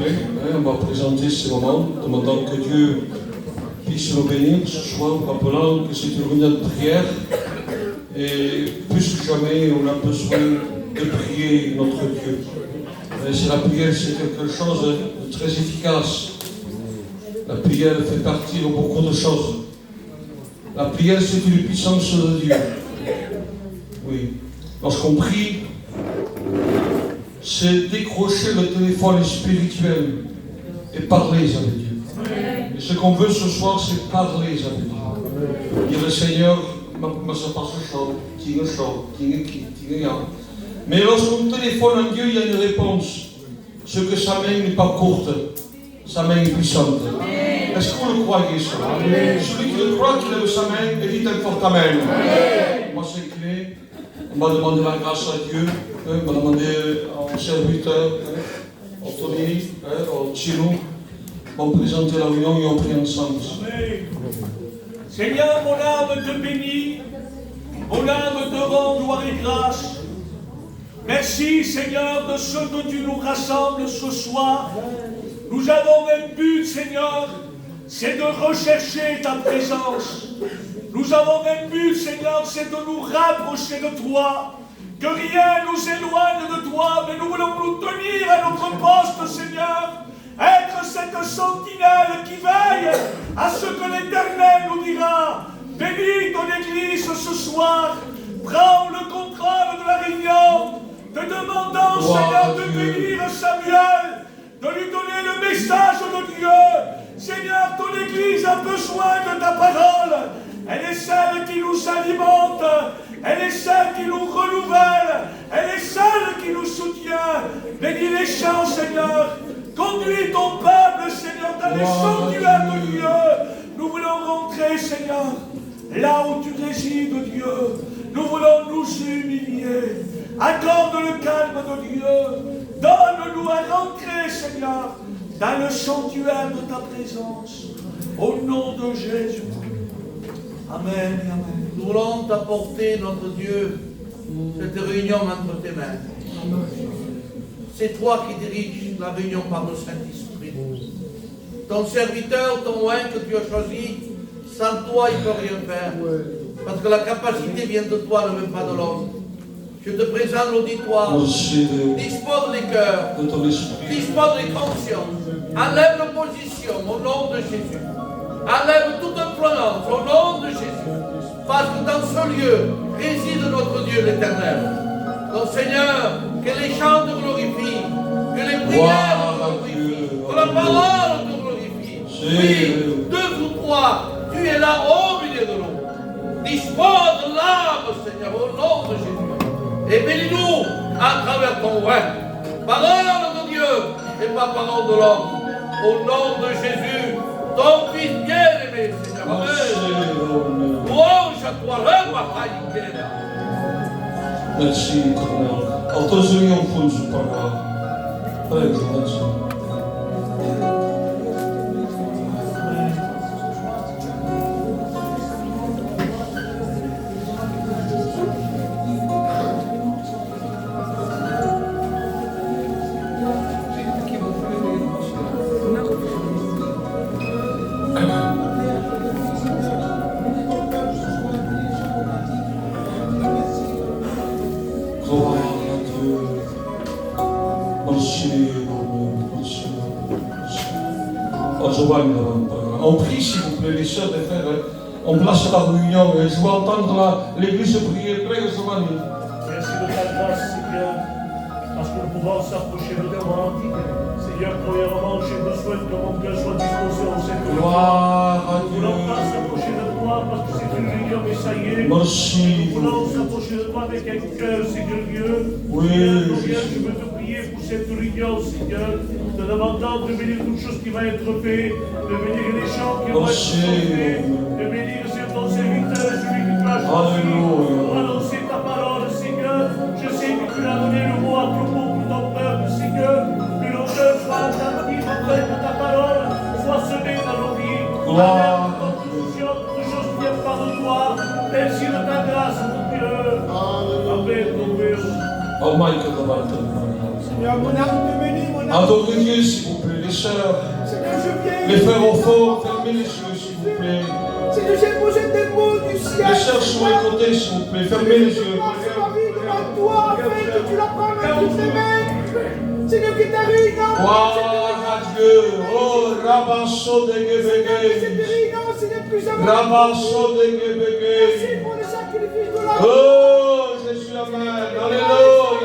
plaît, on va présenter ce moment, demandant que Dieu puisse nous bénir ce soir, rappelant que c'est une réunion de prière. Et plus que jamais, on a besoin de prier notre Dieu. Et la prière, c'est quelque chose de très efficace. La prière fait partie de beaucoup de choses. La prière, c'est une puissance de Dieu. Oui. Lorsqu'on prie, c'est décrocher le téléphone spirituel et parler avec Dieu. Et ce qu'on veut ce soir, c'est parler avec Dieu. Dire le Seigneur, mais ça passe chaud, mais lorsqu'on téléphone à Dieu, il y a une réponse. Ce que sa main n'est pas courte, sa main est puissante. Est-ce que vous le croyez ça? Celui qui le croit qu'il lève sa main et dit un fort amen. On va s'incliner, on va demander la grâce à Dieu, on va demander au serviteur, au Tony, au Chino, on va présenter la réunion et on prie ensemble. Seigneur, mon âme te bénit, mon âme te rend gloire et grâce. Merci, Seigneur, de ce que tu nous rassembles ce soir. Nous avons un but, Seigneur, c'est de rechercher ta présence. Nous avons un but, Seigneur, c'est de nous rapprocher de toi. Que rien nous éloigne de toi, mais nous voulons nous tenir à notre poste, Seigneur. Être cette sentinelle qui veille à ce que l'Éternel nous dira. Bénis ton Église ce soir. Prends le contrôle de la réunion. Te demandons, Seigneur, de bénir Samuel, de lui donner le message de Dieu. Seigneur, ton Église a besoin de ta parole. Elle est celle qui nous alimente. Elle est celle qui nous renouvelle. Elle est celle qui nous soutient. Bénis les chants, Seigneur. Conduis ton peuple, Seigneur, dans les sanctuaires de Dieu. Nous voulons rentrer, Seigneur, là où tu résides, Dieu. Nous voulons nous humilier. Accorde le calme de Dieu. Donne-nous à rentrer, Seigneur, dans le sanctuaire de ta présence. Au nom de Jésus. Amen. Amen. Nous voulons t'apporter, notre Dieu, cette réunion entre tes mains. C'est toi qui diriges la réunion par le Saint-Esprit. Ton serviteur, ton oint que tu as choisi, sans toi, il ne peut rien faire. Parce que la capacité vient de toi, ne vient pas de l'homme. Je te présente l'auditoire. Dispose les cœurs. Dispose les consciences. Enlève l'opposition au nom de Jésus. Enlève toute influence au nom de Jésus. Parce que dans ce lieu réside notre Dieu l'Éternel. Donc Seigneur, que les chants te glorifient, que les prières te glorifient, que la parole te glorifie. Oui, deux ou trois, tu es là au milieu de nous. Dispose l'âme, Seigneur, au nom de Jésus. Et bénis-nous à travers ton roi. Parole de Dieu et pas parole de l'homme. Au nom de Jésus, ton Fils bien-aimé, Seigneur. Amen. Louange à toi, le papa. Merci, Éternel. Alors, tous unis en fond sous parole. Allez, merci. On prie, s'il vous plaît, les sœurs et frères. On place la réunion et je veux entendre l'église prier. Près Giovanni. Merci de ta grâce, Seigneur, parce que nous pouvons s'approcher de toi. Seigneur, premièrement, j'ai besoin que mon cœur soit disposé en cette réunion. Nous voulons pas s'approcher de toi parce que c'est une réunion, mais ça y est. Merci. Nous voulons s'approcher de toi avec un cœur, Seigneur Dieu. Oui. Seigneur, je veux te prier pour cette réunion, Seigneur, te demandant de bénir toute chose qui va être faite, de bénir les gens qui vont être sauvés, de bénir sur ton serviteur, celui que tu as choisi pour annoncer ta parole, Seigneur. Je sais que tu as donné le mot à tout le monde, pour ton peuple, Seigneur. Que nos cœurs soient attentifs afin que ta parole soit semée dans nos vies. Amen. Toute chose qui vient par de toi. Merci de ta grâce, mon Dieu. Amen, mon Dieu. Oh, Michael, Seigneur, mon âme te bénit, mon âme. Adorez Dieu, s'il vous plaît. sœurs, Seigneur, je viens. les frères enfants, fermez les yeux, s'il vous plaît. Seigneur, j'ai posé des mots du ciel. Les sœurs sur les côtés, s'il vous plaît, fermez les yeux. Je place ma vie devant toi, afin que tu la prennes dans toutes tes mains. Seigneur, que ta réunion. Gloire à Dieu. Oh, Rabasso de Cette Gebege. réunion, Seigneur, plus avant. Rabasso de Merci Gebege. pour le sacrifice de la Oh, Jésus, Amen. Alléluia,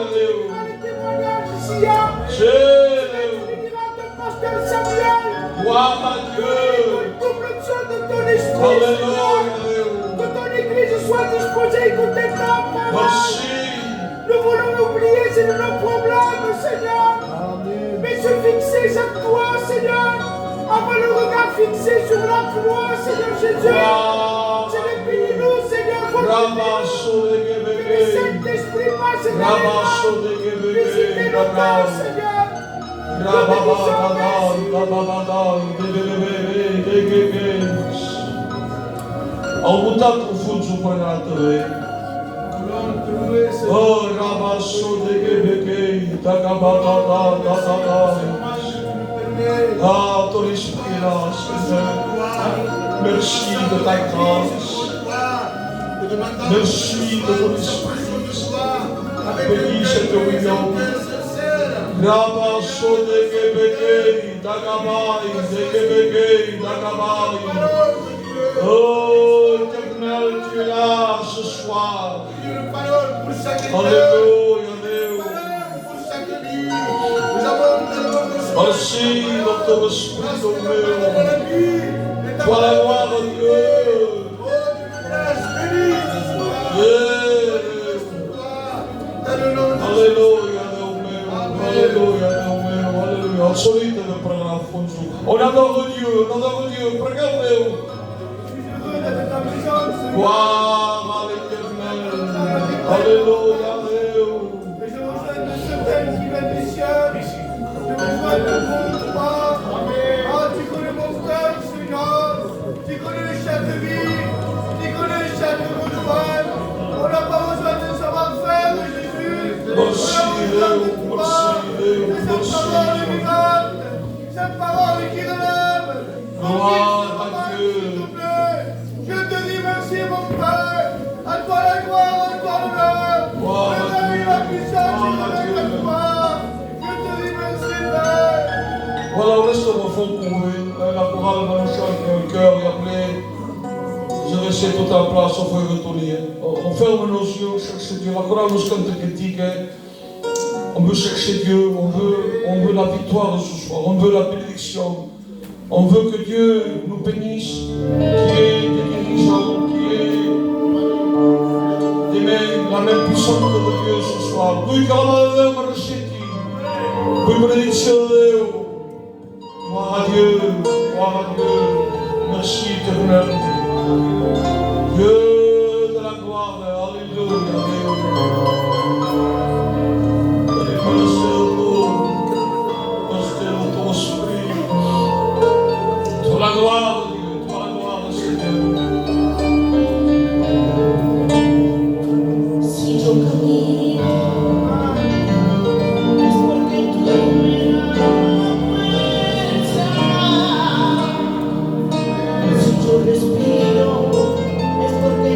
Alléluia. les témoignages ici. On Jésus. dira de pasteur Samuel. Gloire à Dieu. Double son de ton esprit, Alléluia, Seigneur. Alléluia. Que ton église soit disposée à écouter ta parole. Merci. Nous voulons oublier, c'est de nos problèmes, Seigneur. Mais se fixer sur toi, Seigneur. Avoir le regard fixé sur la croix, Seigneur Jésus. Gloire. Seigneur, bénis-nous, Seigneur. Rabasso de Que le Gebege. Saint-Esprit passe dans Rabasso de les mains. Gebege. Visitez nos cœurs, Seigneur. Au bout confuso păcatele. Oh, Rabasso de Gebeke, Ah, ton esprit là, Seigneur. Merci de ta grâce. Merci de ton esprit. Bénis cette réunion. Rabasso de Gebeke, Dagabai, de Gebeke, Dagabai. Oh, Éternel, tu es là ce soir. Alléluia, Alléluia. Merci dans ton esprit, ton Dieu. Toi la gloire de Dieu. Alléluia, Alléluia, Alléluia. Solite de pregare Fonzu. On adore Dieu, pregare. Gloire à l'Éternel. Alléluia, Alléluia. Et je rejoins de ce thème qui vient du ciel. Je rejoins de vous, toi. Ah, tu connais mon frère, Seigneur. Tu connais les chefs de vie. Tu connais les chefs de rejoindre. On n'a pas besoin de savoir-faire, Jésus. Merci, On a besoin de toi. Et cette parole est vivante. Cette parole qui relève. Gloire à Dieu. S'il te plaît. Je te dis merci, mon Père. À toi la gloire, à toi l'honneur. Gloire à Le règne, la puissance, Gloire à et la Dieu. gloire. Je te dis merci, Père. Voilà, on reste au fond pour la chorale va nous chanter un cœur et après, je reste tout en place, on va retourner. On ferme nos yeux, on cherche Dieu. La chorale nous chante critique. On veut chercher Dieu, on veut la victoire ce soir, on veut la bénédiction. On veut que Dieu nous bénisse, qui est des dirigeants, qui est des mains, la main puissante de Dieu ce soir. Oui, car la main rachète. Oui, bénédiction de Dieu. Gloire à Dieu, gloire à Dieu. Merci éternel. Dieu de la gloire, alléluia, alléluia. La gloire de Dieu, toi la gloire de Seigneur. Si yo camino es porque tú me das fuerza. Si yo respiro es porque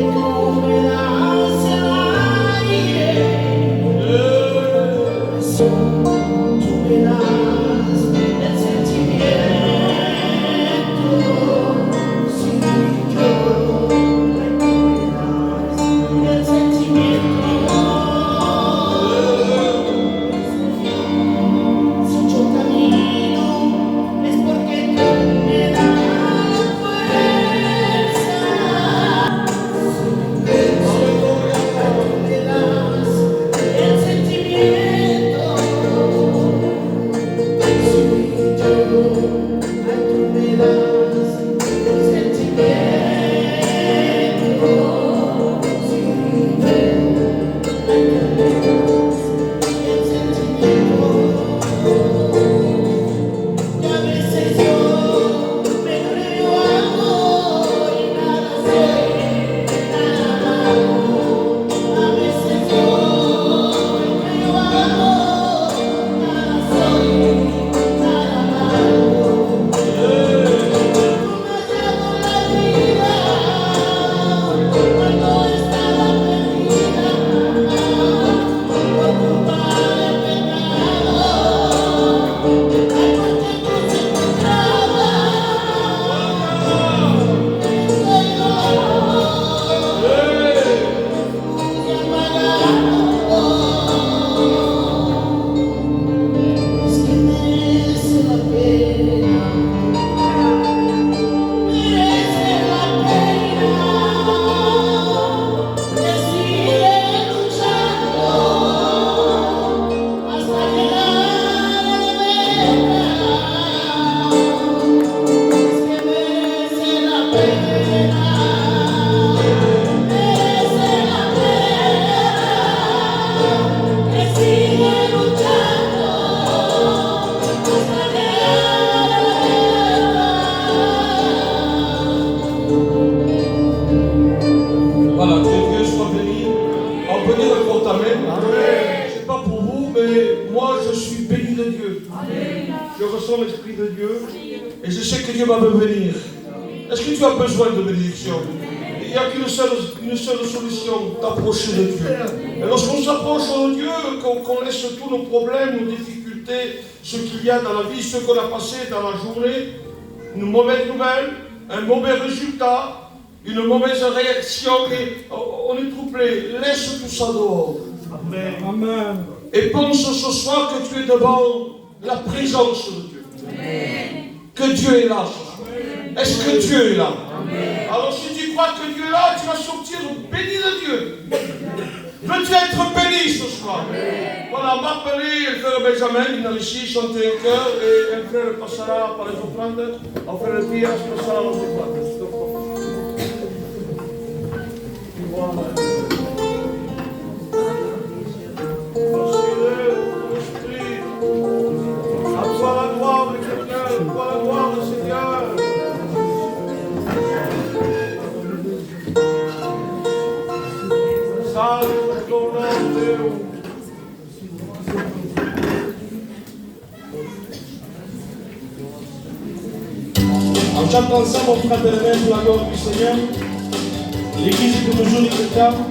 Je ressens l'Esprit de Dieu et je sais que Dieu va me bénir. Est-ce que tu as besoin de bénédiction? Il n'y a qu'une seule solution, d'approcher de Dieu. Et lorsqu'on s'approche de Dieu, qu'on laisse tous nos problèmes, nos difficultés, ce qu'il y a dans la vie, ce qu'on a passé dans la journée, une mauvaise nouvelle, un mauvais résultat, une mauvaise réaction, et on est troublé. Laisse tout ça dehors. Amen. Amen. Et pense ce soir que tu es devant la présence de Dieu. Amen. Que Dieu est là. Est-ce que Dieu est là? Alors si tu crois que Dieu est là, tu vas sortir béni de Dieu. Veux-tu être béni ce soir? Voilà, m'appeler le frère Benjamin, il est ici, chanter un cœur, et un frère passera par les offrandes, on fait le prière, passera aux offrandes. À toi la gloire, l'Éternel, à toi la gloire, le Seigneur. Salve ton nom, Dieu. On chante ensemble, fraternellement, pour la gloire du Seigneur. L'église est toujours écoutable.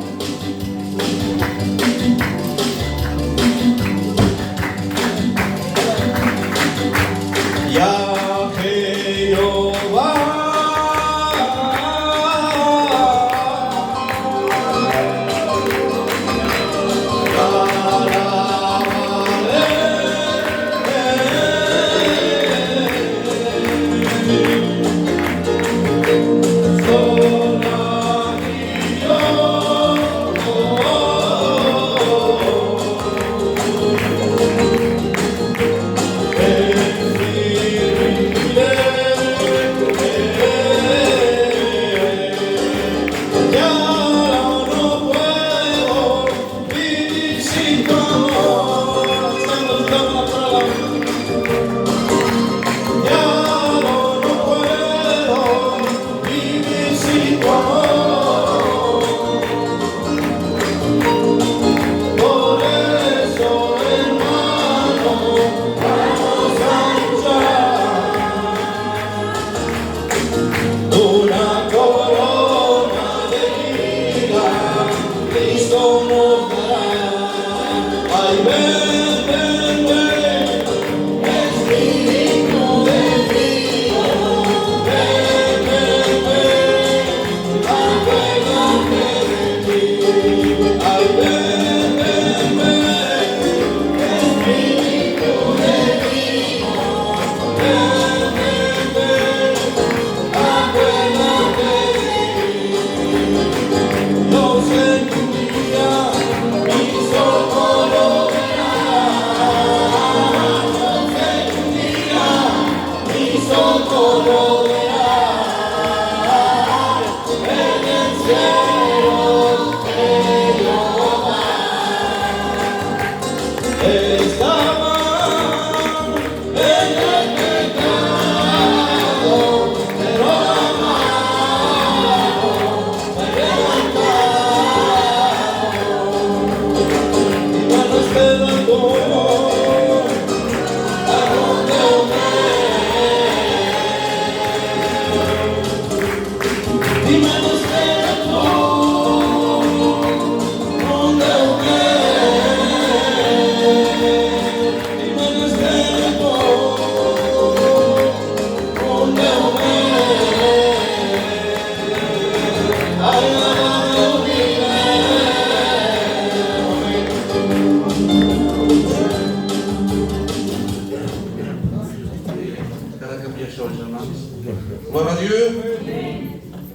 Gloire à Dieu.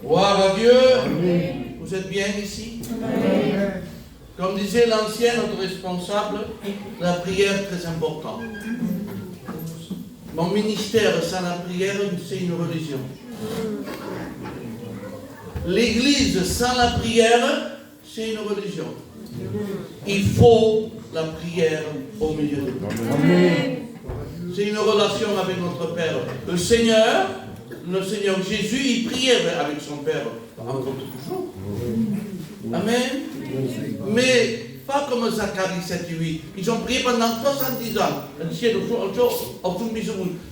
Gloire à Dieu. Vous êtes bien ici? Comme disait l'ancien, notre responsable, la prière est très importante. Mon ministère sans la prière, c'est une religion. L'église sans la prière, c'est une religion. Il faut la prière au milieu de nous. C'est une relation avec notre Père. Le Seigneur Jésus, il priait avec son Père. Encore toujours. Amen. Mais Pas comme Zacharie 7 et 8. Ils ont prié pendant 70 ans.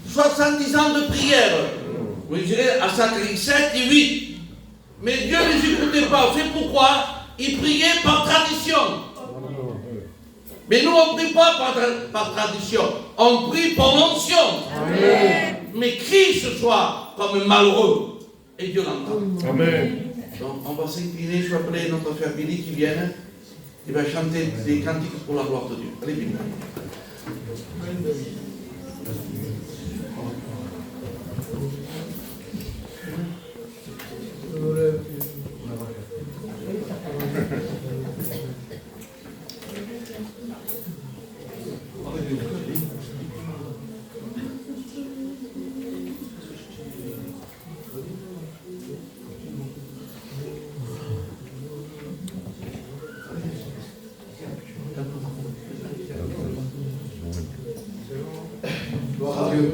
70 ans de prière. Vous direz à Zacharie 7 et 8. Mais Dieu ne les écoutait pas. C'est pourquoi ils priaient par tradition. Mais nous, on ne prie pas par tradition. On prie par l'onction. Mais crie ce soir comme un malheureux. Et Dieu l'entend. Amen. Donc, on va s'incliner. Je vais appeler notre frère Billy qui vient. Il va chanter des cantiques pour la gloire de Dieu. Allez, Billy. Gloire à Dieu.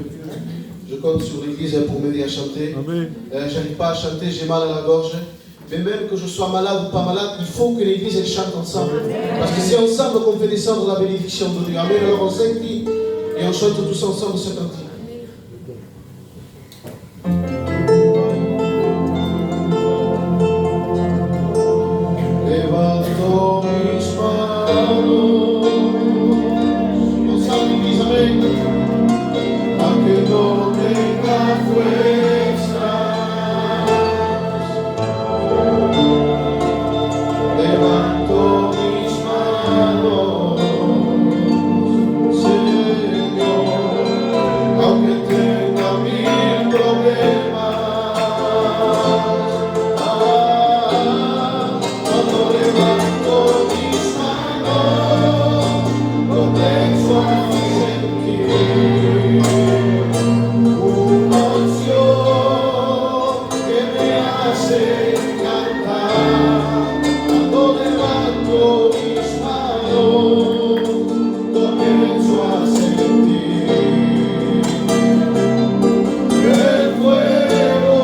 Je compte sur l'église pour m'aider à chanter. J'arrive pas à chanter, j'ai mal à la gorge. Mais même que je sois malade ou pas malade, il faut que l'église elle chante ensemble. Parce que c'est ensemble qu'on fait descendre la bénédiction de Dieu. Amen. Alors on s'incline et on chante tous ensemble ce cantique. Levanto mis manos. Ensemble l'église, amen. Aunque no tenga fuerzas, levanto mis manos, Señor, aunque tenga mil problemas, cuando levanto mis manos, comienzo a sentir una unción que me hace cantar. Cuando levanto mis manos, comienzo a sentir el fuego.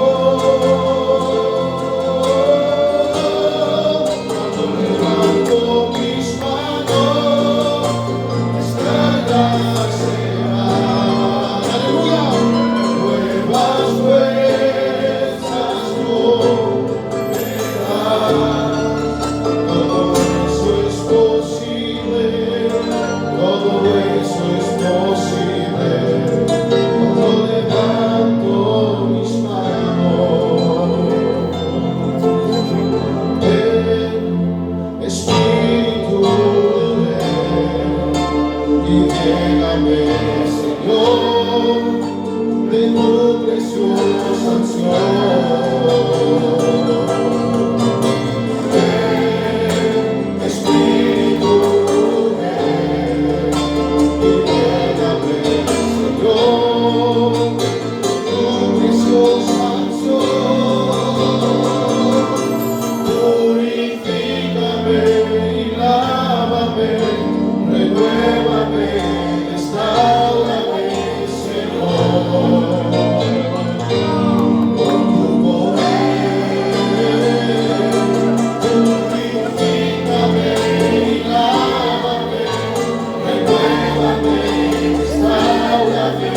Cuando levanto mis manos, estrellas serán. Aleluya. Nuevas fuerzas tú me das. Todo eso es posible. Todo eso es posible. Cuando levanto mis manos. Espíritu y lléname, Señor, de tu preciosa unción. Espíritu y lléname, Señor, de tu preciosa unción. Purifícame y lávame, renuévame, restaurame, Señor, con tu poder. Purifícame y lávame, renuévame, restaurame,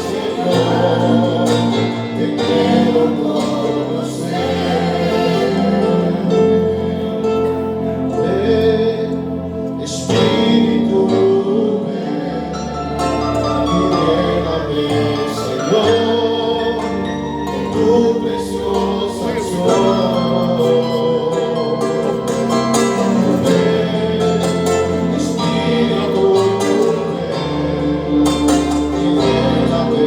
Señor, te quiero conocer. Espíritu, ven y lléname, Señor, de tu preciosa unción. Ven, Espíritu, ven y lléname,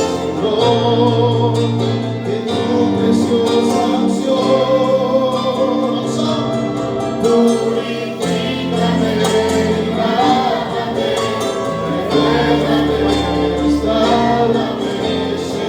Señor, de tu preciosa unción. Purifícame y lávame, renuévame, restaurame, Señor.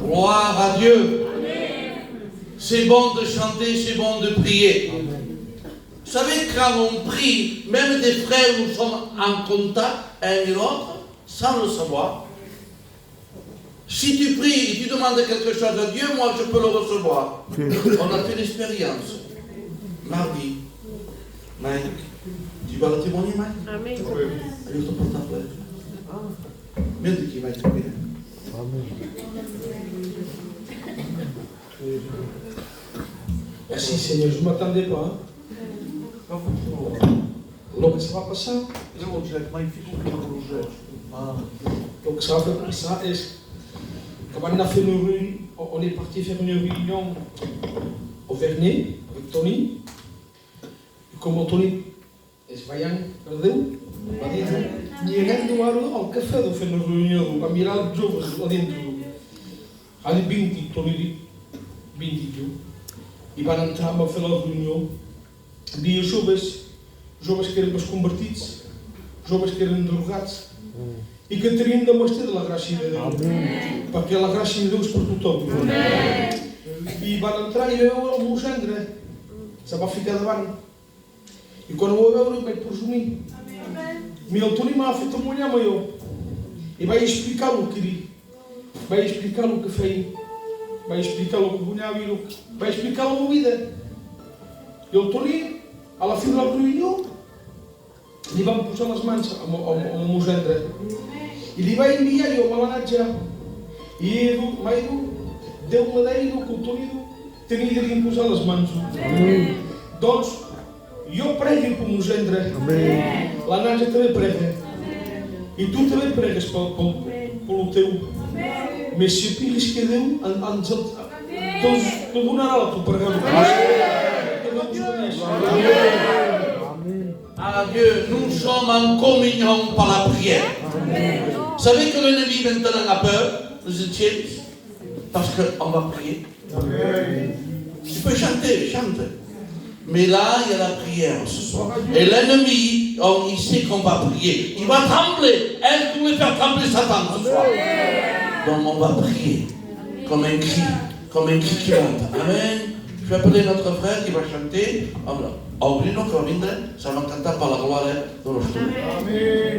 Gloire à Dieu. C'est bon de chanter, c'est bon de prier. Vous savez, quand on prie, même des frères, nous sommes en contact un et l'autre, sans le savoir. Si tu pries et tu demandes quelque chose à Dieu, moi je peux le recevoir. On a fait l'expérience. Mardi, Mike, tu vas le témoigner, Mike? Amen. Allez, ton portable. Merde qui va être bien. Merci Seigneur, je ne m'attendais pas. Donc ça va pas ça. Donc ça va pas ça. Quand on est parti faire une réunion au Vernet avec Tony. Et comme Tony est vaillant, perdeu, va dir, ninguém do ao café do fer uma reunião, a mirar os jovens lá dentro. Ali 20, Tony 20. E van entrar a fer la reunió. Hi havia joves que eren convertits, joves que eren drogats, i que tenien de mostrar de la gràcia de Déu. Perquè la gràcia de Déu és per tothom. I van entrar i veure el meu gendre. Se va ficar davant. I quan ho va veure vaig presumir. Mira, el Toni m'ha fet amollar amb allò. I vaig explicar el que era. Vaig explicar el que feia. Vaig explicar el que guanyava i vaig explicar la meva vida. I el Toni, a la fi de la reunió, li vam posar les mans al meu gendre. I li vaig enviar jo l'homenatge. I m'ha dit, Déu me deia que el Toni tenia de posar les mans. Doncs, jo pregui per meu gendre. La Nàdia també prega. I tu també pregues pel teu. Més si piguis que Déu te donarà la tu pregada. Ah Dieu, nous sommes en communion par la prière. Vous savez que l'ennemi maintenant a peur, les Étienne, parce qu'on va prier. Tu peux chanter, chante. Mais là, il y a la prière ce soir. Et l'ennemi, il sait qu'on va prier. Il va trembler. Elle voulait faire trembler Satan ce soir. Donc on va prier comme un cri qui monte. Amen. Je vais appeler notre frère qui va chanter. Aurino qui va venir, ça va cantar par la gloire de los Amen.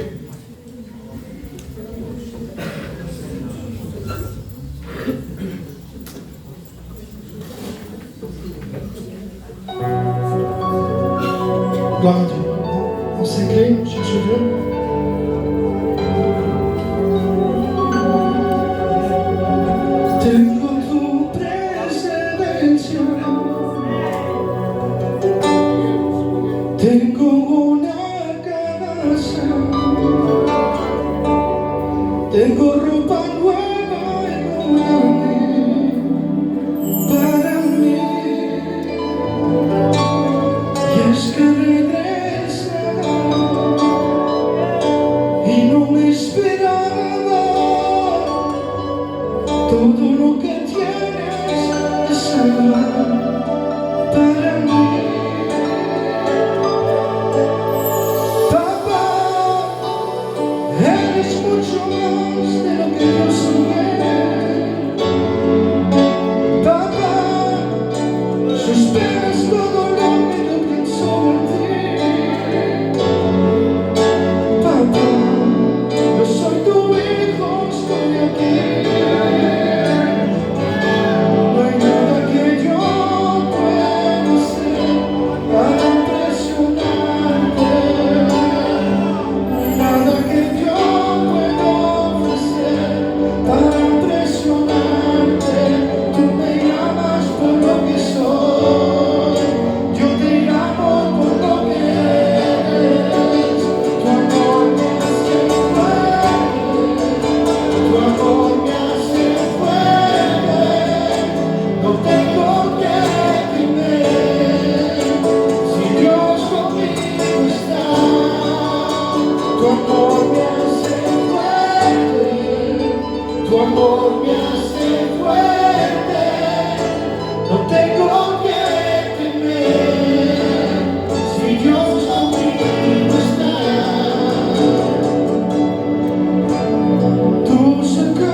Gloire à Dieu. On s'incline, cherche Dieu. Tengo tu presencia. Tengo una casa. Tengo ropa nueva y grande para mí. Y es que regresa y no me esperaba todo lo que tienes de salvar para mí. Papá, eres mucho más de lo que yo soñé. Papá, suspiras todo lo que yo pienso en ti. Papá, yo soy tu hijo, estoy aquí. No hay nada que yo pueda hacer para impresionarte. No hay nada que yo pueda ofrecer para impresionarte. Tú me llamas por lo que soy, yo te llamo por lo que eres. Tu amor me hace fuerte, tu amor me hace fuerte. No tengo que temer, si Dios conmigo está. Tu amor me hace fuerte, tu amor me hace fuerte. No tengo que temer, si Dios conmigo está. Tout ce que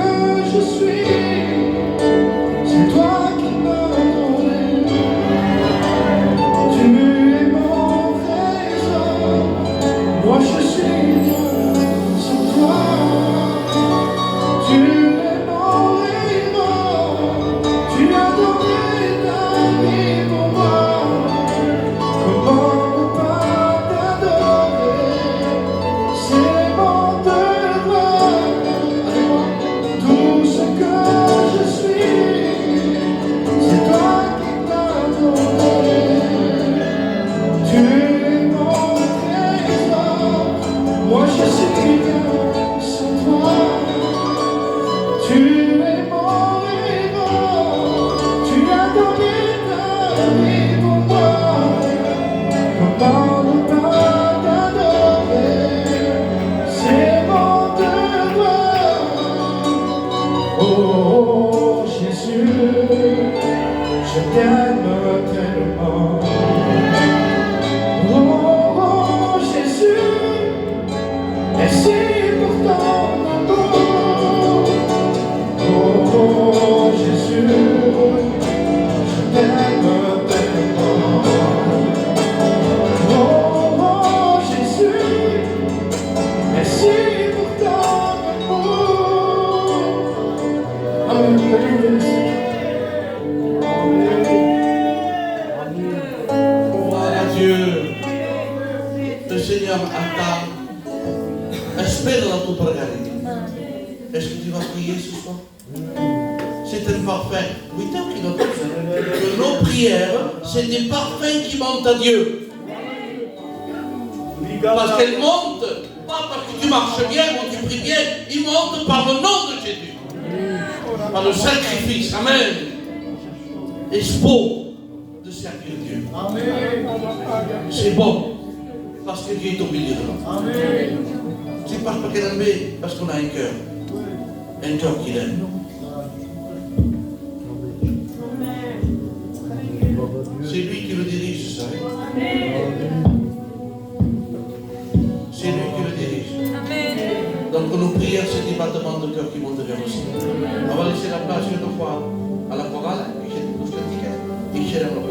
Oh Jésus, je t'aime tellement. Oh Jésus, merci pour ton amour. Oh Jésus, je t'aime tellement. Oh Jésus, merci pour ton amour. Amen. Voilà Dieu. Le Seigneur attend. Espère dans ton regardé. Est-ce que tu vas prier ce soir? C'est un parfum. Oui, tant qu'il a que nos prières, c'est des parfums qui montent à Dieu. Parce qu'elles montent, pas parce que tu marches bien ou tu pries bien, ils montent par le nom de Jésus. Par le sacrifice. Amen. Et c'est beau de servir Dieu. C'est bon. Parce que Dieu est au milieu de nous. C'est pas parce qu'elle aime, parce qu'on a un cœur. Un cœur qu'il aime. C'est lui qui le dirige, ça. C'est lui qui le dirige. Donc nos prières, c'est des battements de cœur qui montent vers le Seigneur. On va laisser la place une fois à la chorale. Et chez la personne.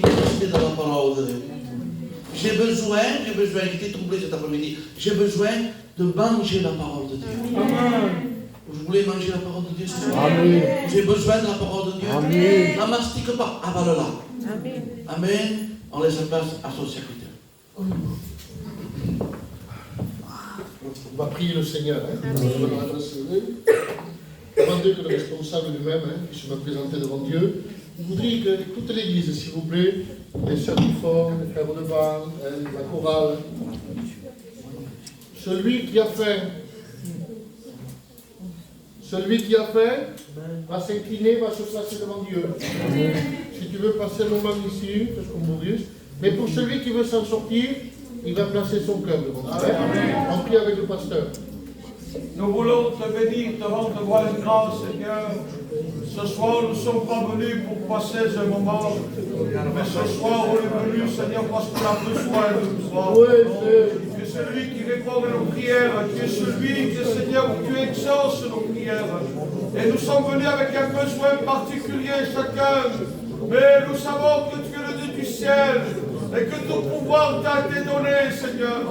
rester dans la parole de Dieu. J'ai besoin, j'étais troublé cet après-midi, j'ai besoin de manger la parole de Dieu. Amen. Vous voulez manger la parole de Dieu ce soir? Amen. Vous avez besoin de la parole de Dieu? Amen. Ne mastique pas, avale-la. Amen. Amen. On laisse la place à son serviteur. On va prier le Seigneur. Avant Dieu que le responsable lui-même puisse me présenter devant Dieu, je voudrais que toute l'Église, s'il vous plaît, les sœurs du fort, les frères de bas, la chorale, celui qui a faim va s'incliner, va se placer devant Dieu. Si tu veux passer un moment ici, fais comme Maurice, mais pour celui qui veut s'en sortir, il va placer son cœur devant Dieu. On prie avec le pasteur. Nous voulons te bénir, te rendre gloire et grâce, Seigneur. Ce soir, nous ne sommes pas venus pour passer un moment, mais ce soir, on est venus, Seigneur, parce qu'on a besoin de toi. Tu es celui qui répond à nos prières, tu es celui qui, Seigneur, où tu exauces nos prières. Et nous sommes venus avec un besoin particulier chacun, mais nous savons que tu es le Dieu du ciel et que tout pouvoir t'a été donné, Seigneur.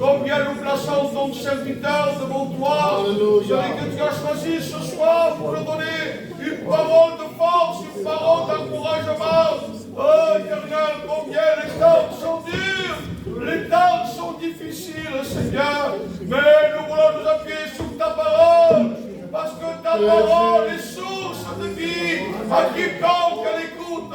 Combien nous plaçons ton serviteur devant toi, celui que tu as choisi ce soir pour nous donner une parole de force, une parole d'encouragement. Oh Éternel, combien les temps sont durs, les temps sont difficiles, Seigneur, mais nous voulons nous appuyer sur ta parole, parce que ta parole est source de vie à quiconque l'écoute.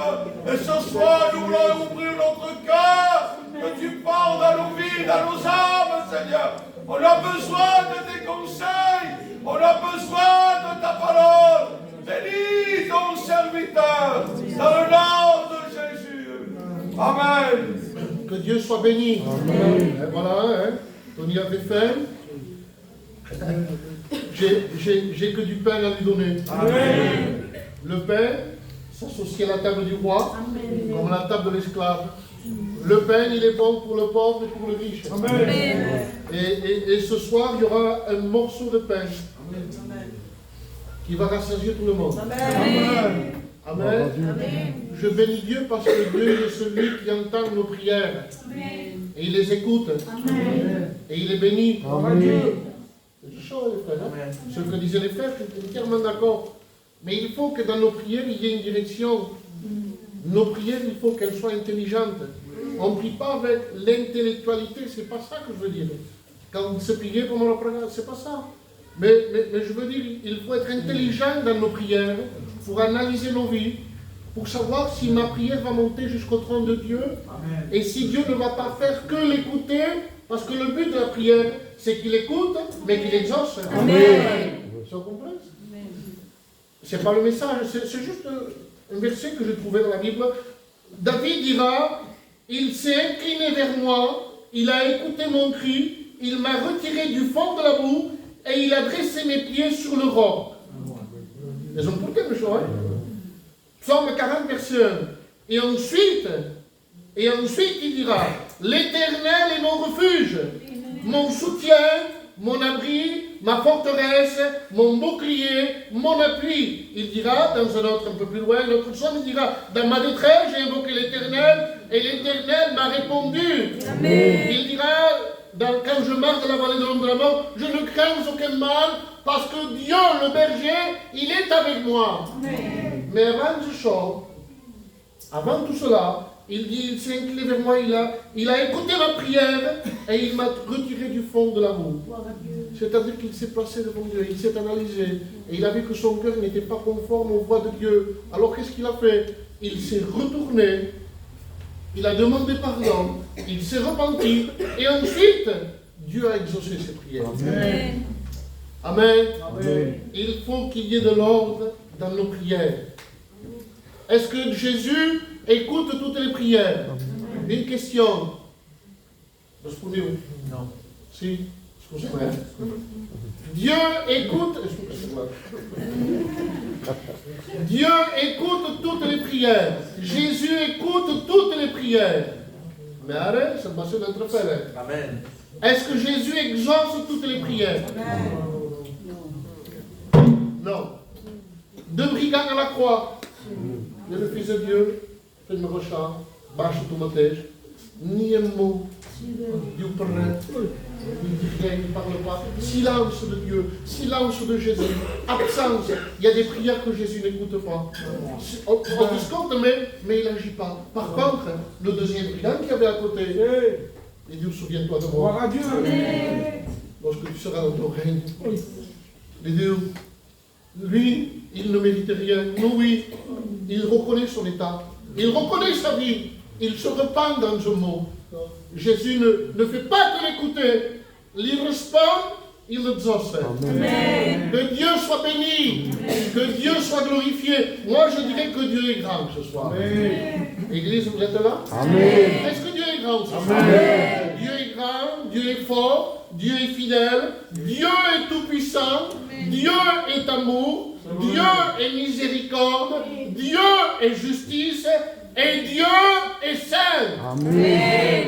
Et ce soir, nous voulons ouvrir notre cœur, que tu parles dans nos vies, dans nos âmes, Seigneur. On a besoin de tes conseils, on a besoin de ta parole. Bénis ton serviteur, dans le nom de Jésus. Amen. Que Dieu soit béni. Amen. Et voilà, Tony avait faim. J'ai que du pain à lui donner. Amen. Le pain s'associe à la table du roi, comme la table de l'esclave. Le pain, il est bon pour le pauvre et pour le riche. Amen. Et ce soir, il y aura un morceau de pain qui va rassasier tout le monde. Amen. Amen. Je bénis Dieu parce que Dieu est celui qui entend nos prières. Et il les écoute. Et il est béni. C'est chaud, les frères. Ce que disaient les frères, je suis entièrement d'accord. Mais il faut que dans nos prières, il y ait une direction. Nos prières, il faut qu'elles soient intelligentes. On ne prie pas avec l'intellectualité, c'est pas ça que je veux dire. Quand on se prie pendant la prière, c'est pas ça. Mais je veux dire, il faut être intelligent dans nos prières pour analyser nos vies, pour savoir si ma prière va monter jusqu'au trône de Dieu. Amen. Et si Dieu ne va pas faire que l'écouter, parce que le but de la prière, c'est qu'il écoute, mais qu'il exauce. Amen. Vous comprenez? C'est pas le message, c'est juste un verset que j'ai trouvé dans la Bible. David dira, il s'est incliné vers moi, il a écouté mon cri, il m'a retiré du fond de la boue et il a dressé mes pieds sur le roc. Ils ont pour quelque chose. Psaume 40, verset 1. Et ensuite, il dira, l'Éternel est mon refuge, mon soutien, mon abri, ma forteresse, mon bouclier, mon appui. Il dira, dans un autre un peu plus loin, l'autre psaume, il dira, dans ma détresse, j'ai invoqué l'Éternel, et l'Éternel m'a répondu. Amen. Il dira, quand je marche dans la vallée de l'ombre de la mort, je ne crains aucun mal, parce que Dieu, le berger, il est avec moi. Amen. Mais avant tout cela, il dit, il s'est incliné vers moi, il a écouté ma prière, et il m'a retiré du fond de la boue. C'est-à-dire qu'il s'est placé devant Dieu, il s'est analysé, et il a vu que son cœur n'était pas conforme aux voies de Dieu. Alors qu'est-ce qu'il a fait? Il s'est retourné, il a demandé pardon, il s'est repenti, et ensuite, Dieu a exaucé ses prières. Amen. Amen. Amen. Il faut qu'il y ait de l'ordre dans nos prières. Est-ce que Jésus écoute toutes les prières? Une question. Non. Si. Excusez-moi. Dieu écoute. Dieu écoute toutes les prières. Jésus écoute toutes les prières. Mais arrête, ça passe d'être fait. Amen. Est-ce que Jésus exauce toutes les prières? Non. Deux brigands à la croix. Dieu le Fils de Dieu, fait une recherche, baixa tu mateix, ni un mot, Dieu parle, il ne dit rien, il ne parle pas. Silence de Dieu, silence de Jésus, absence. Il y a des prières que Jésus n'écoute pas. On discute, mais il n'agit pas. Par contre, le deuxième brigand qui avait à côté, il dit, souviens-toi de moi. Lorsque tu seras dans ton règne. Il dit, lui, il ne mérite rien. Nous, oui, il reconnaît son état. Il reconnaît sa vie. Il se repent dans un mot. Jésus ne fait pas que l'écouter. Il répond, il exauce. Que Dieu soit béni. Que Dieu soit glorifié. Moi, je dirais que Dieu est grand ce soir. Église, vous êtes là? Est-ce que Dieu est grand ce soir? Dieu est grand, Dieu est fort, Dieu est fidèle, Dieu est tout-puissant, Dieu est amour, Dieu est miséricorde, Dieu est justice, et Dieu est saint.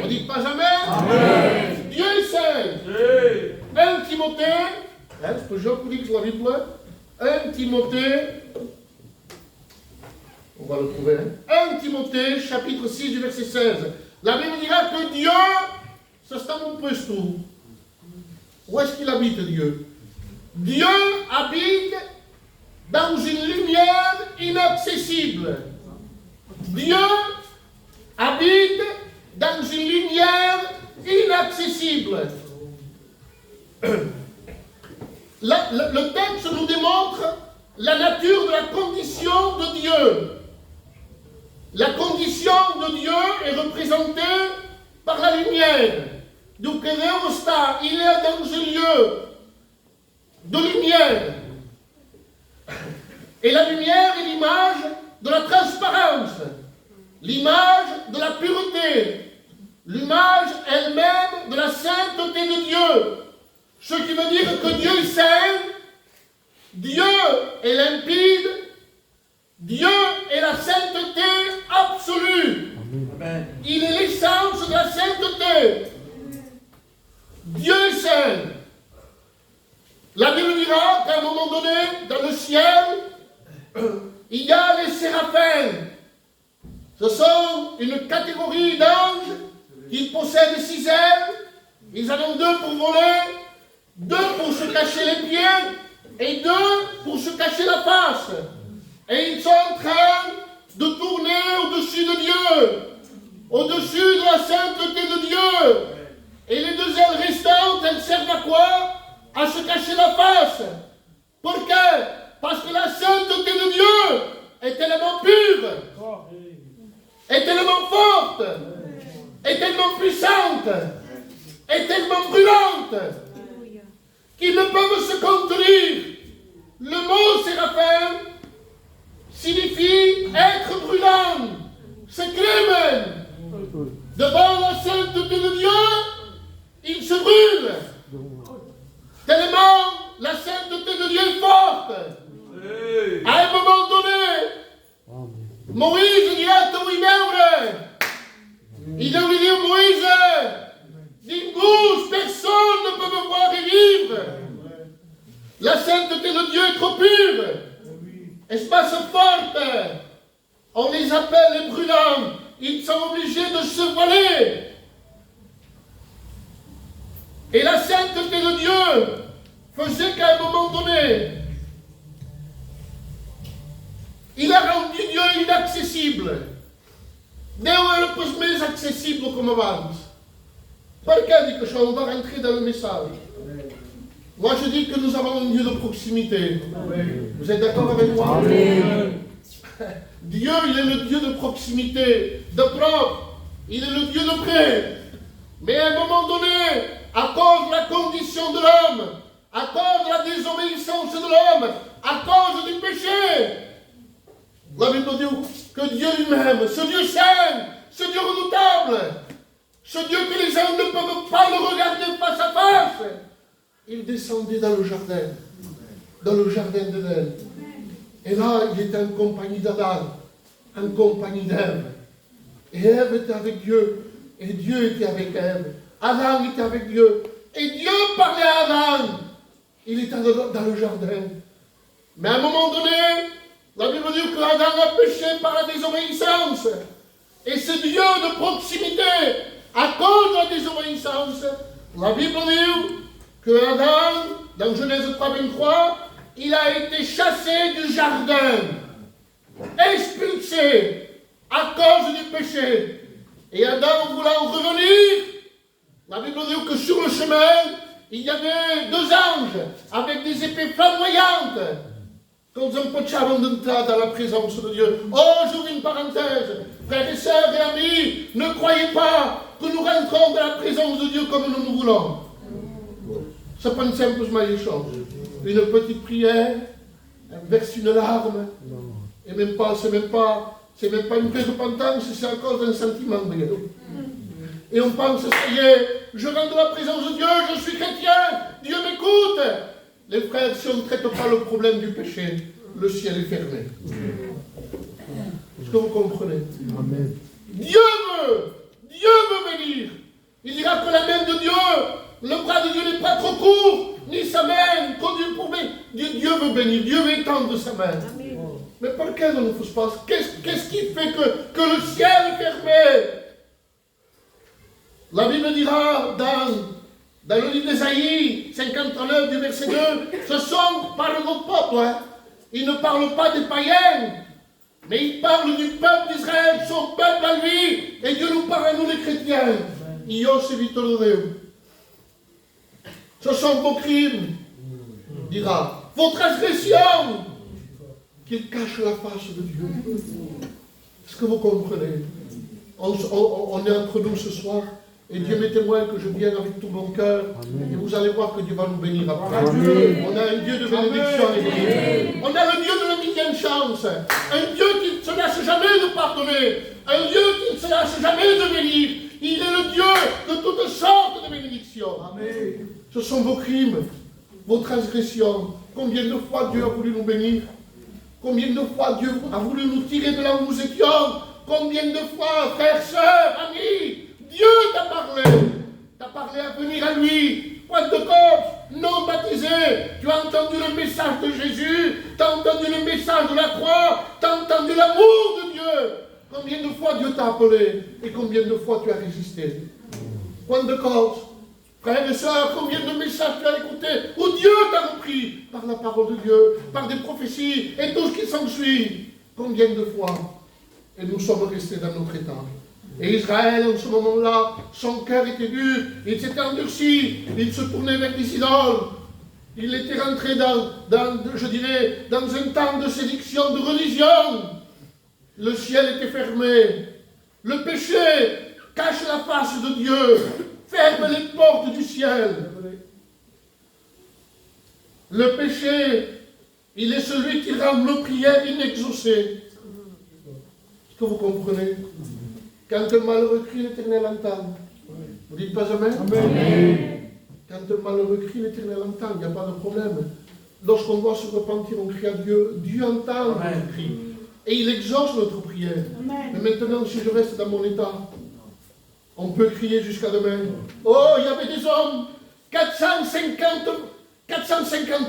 On dit pas jamais? Dieu est saint. 1 Timothée, je peux vous lire la Bible, 1 Timothée, on va le trouver, 1 Timothée, chapitre 6, du verset 16. La Bible dira que Dieu, ça c'est un poste. Où est-ce qu'il habite, Dieu? Dieu habite dans une lumière inaccessible. Dieu habite dans une lumière inaccessible. Le texte nous démontre la nature de la condition de Dieu. La condition de Dieu est représentée par la lumière. Donc, il est dans un lieu de lumière. Et la lumière est l'image de la transparence, l'image de la pureté, l'image elle-même de la sainteté de Dieu. Ce qui veut dire que Dieu est saint, Dieu est limpide, Dieu est la sainteté absolue. Amen. Il est l'essence de la sainteté. Dieu est saint. La Bible dira qu'à un moment donné, dans le ciel, il y a les séraphins. Ce sont une catégorie d'anges qui possèdent 6 ailes. Ils en ont 2 pour voler, 2 pour se cacher les pieds et 2 pour se cacher la face. Et ils sont en train de tourner au-dessus de Dieu, au-dessus de la sainteté de Dieu. Et les 2 ailes restantes, elles servent à quoi? À se cacher la face. Pourquoi? Parce que la sainteté de Dieu est tellement pure, est tellement forte, est tellement puissante, est tellement brûlante, qu'ils ne peuvent se contenir. Le mot séraphin signifie être brûlant, se crème. Devant la sainteté de Dieu, il se brûle. Tellement la sainteté de Dieu est forte. À un moment donné, Moïse dit à Towimeure, il doit lui dire, Moïse, dis-nous, personne ne peut me voir et vivre. La sainteté de Dieu est trop pure. Espace forte. On les appelle les brûlants. Ils sont obligés de se voiler. Et la sainteté de Dieu faisait qu'à un moment donné, il a rendu Dieu inaccessible. Deus era pus mais accessible comme avant. Pourquoi dit que on va rentrer dans le message? Moi je dis que nous avons un Dieu de proximité. Vous êtes d'accord avec moi? Amen. Dieu, il est le Dieu de proximité, de proche. Il est le Dieu de près. Mais à un moment donné, à cause de la condition de l'homme, à cause de la désobéissance de l'homme, à cause du péché, la Bible dit que Dieu lui-même, ce Dieu saint, ce Dieu redoutable, ce Dieu que les hommes ne peuvent pas le regarder face à face, il descendait dans le jardin d'Éden. Et là, il était en compagnie d'Adam, en compagnie d'Ève. Et Ève était avec Dieu, et Dieu était avec Ève. Adam était avec Dieu, et Dieu parlait à Adam. Il était dans le jardin. Mais à un moment donné, la Bible dit que Adam a péché par la désobéissance. Et ce Dieu de proximité, à cause de la désobéissance, la Bible dit que Adam, dans Genèse 3:23, il a été chassé du jardin, expulsé à cause du péché. Et Adam voulant revenir, la Bible dit que sur le chemin, il y avait 2 anges avec des épées flamboyantes. Quand nous empêchons d'entrer dans la présence de Dieu. Oh, j'ouvre une parenthèse. Frères et sœurs et amis, ne croyez pas que nous rentrons dans la présence de Dieu comme nous voulons. Ça pas une simple chose. Une petite prière, un verse, une larme, et même pas, c'est même pas une vraie repentance, c'est à cause d'un sentiment de Dieu. Et on pense, ça y est, je rentre dans la présence de Dieu, je suis chrétien, Dieu m'écoute. Les frères, si on ne traite pas le problème du péché, le ciel est fermé. Est-ce que vous comprenez? Amen. Dieu veut bénir. Il dira que la main de Dieu, le bras de Dieu n'est pas trop court, ni sa main conduite pour bénir. Dieu veut bénir, Dieu veut étendre sa main. Amen. Mais par quel on se passe? Qu'est-ce qui fait que le ciel est fermé? La Bible dira dans le livre d'Ésaïe 59 du verset 2, ce sont par notre peuple, hein. Il ne parle pas des païens, mais il parle du peuple d'Israël, son peuple à lui, et Dieu nous parle à nous les chrétiens. Io se vittoreremo. Ce sont vos crimes, dira, vos transgressions, qu'il cache la face de Dieu. Est-ce que vous comprenez? On est entre nous ce soir. Et Dieu m'est témoin que je viens avec tout mon cœur. Et vous allez voir que Dieu va nous bénir après. Amen. On a un Dieu de bénédiction. On a le Dieu de la millième chance. Un Dieu qui ne se lasse jamais de pardonner. Un Dieu qui ne se lasse jamais de bénir. Il est le Dieu de toutes sortes de bénédictions. Amen. Ce sont vos crimes, vos transgressions. Combien de fois Dieu a voulu nous bénir? Combien de fois Dieu a voulu nous tirer de là où nous étions? Combien de fois, frères, sœurs, amis, Dieu t'a parlé à venir à lui. Pentecôte, non baptisé, tu as entendu le message de Jésus, tu as entendu le message de la croix, tu as entendu l'amour de Dieu. Combien de fois Dieu t'a appelé et combien de fois tu as résisté? Pentecôte, frères et sœurs, combien de messages tu as écoutés où Dieu t'a repris par la parole de Dieu, par des prophéties et tout ce qui s'ensuit. Combien de fois? Et nous sommes restés dans notre état. Et Israël, en ce moment-là, son cœur était dur, il s'était endurci, il se tournait vers les idoles. Il était rentré dans un temps de séduction, de religion. Le ciel était fermé. Le péché cache la face de Dieu, ferme les portes du ciel. Le péché, il est celui qui rend nos prières inexaucées. Est-ce que vous comprenez? Quand un malheureux crie, l'Éternel entend. Vous dites pas Amen? Amen. Quand un malheureux crie, l'Éternel entend, il n'y a pas de problème. Lorsqu'on doit se repentir, on crie à Dieu. Dieu entend notre cri. Et il exauce notre prière. Amen. Mais maintenant, si je reste dans mon état, on peut crier jusqu'à demain. Oh, il y avait des hommes, 450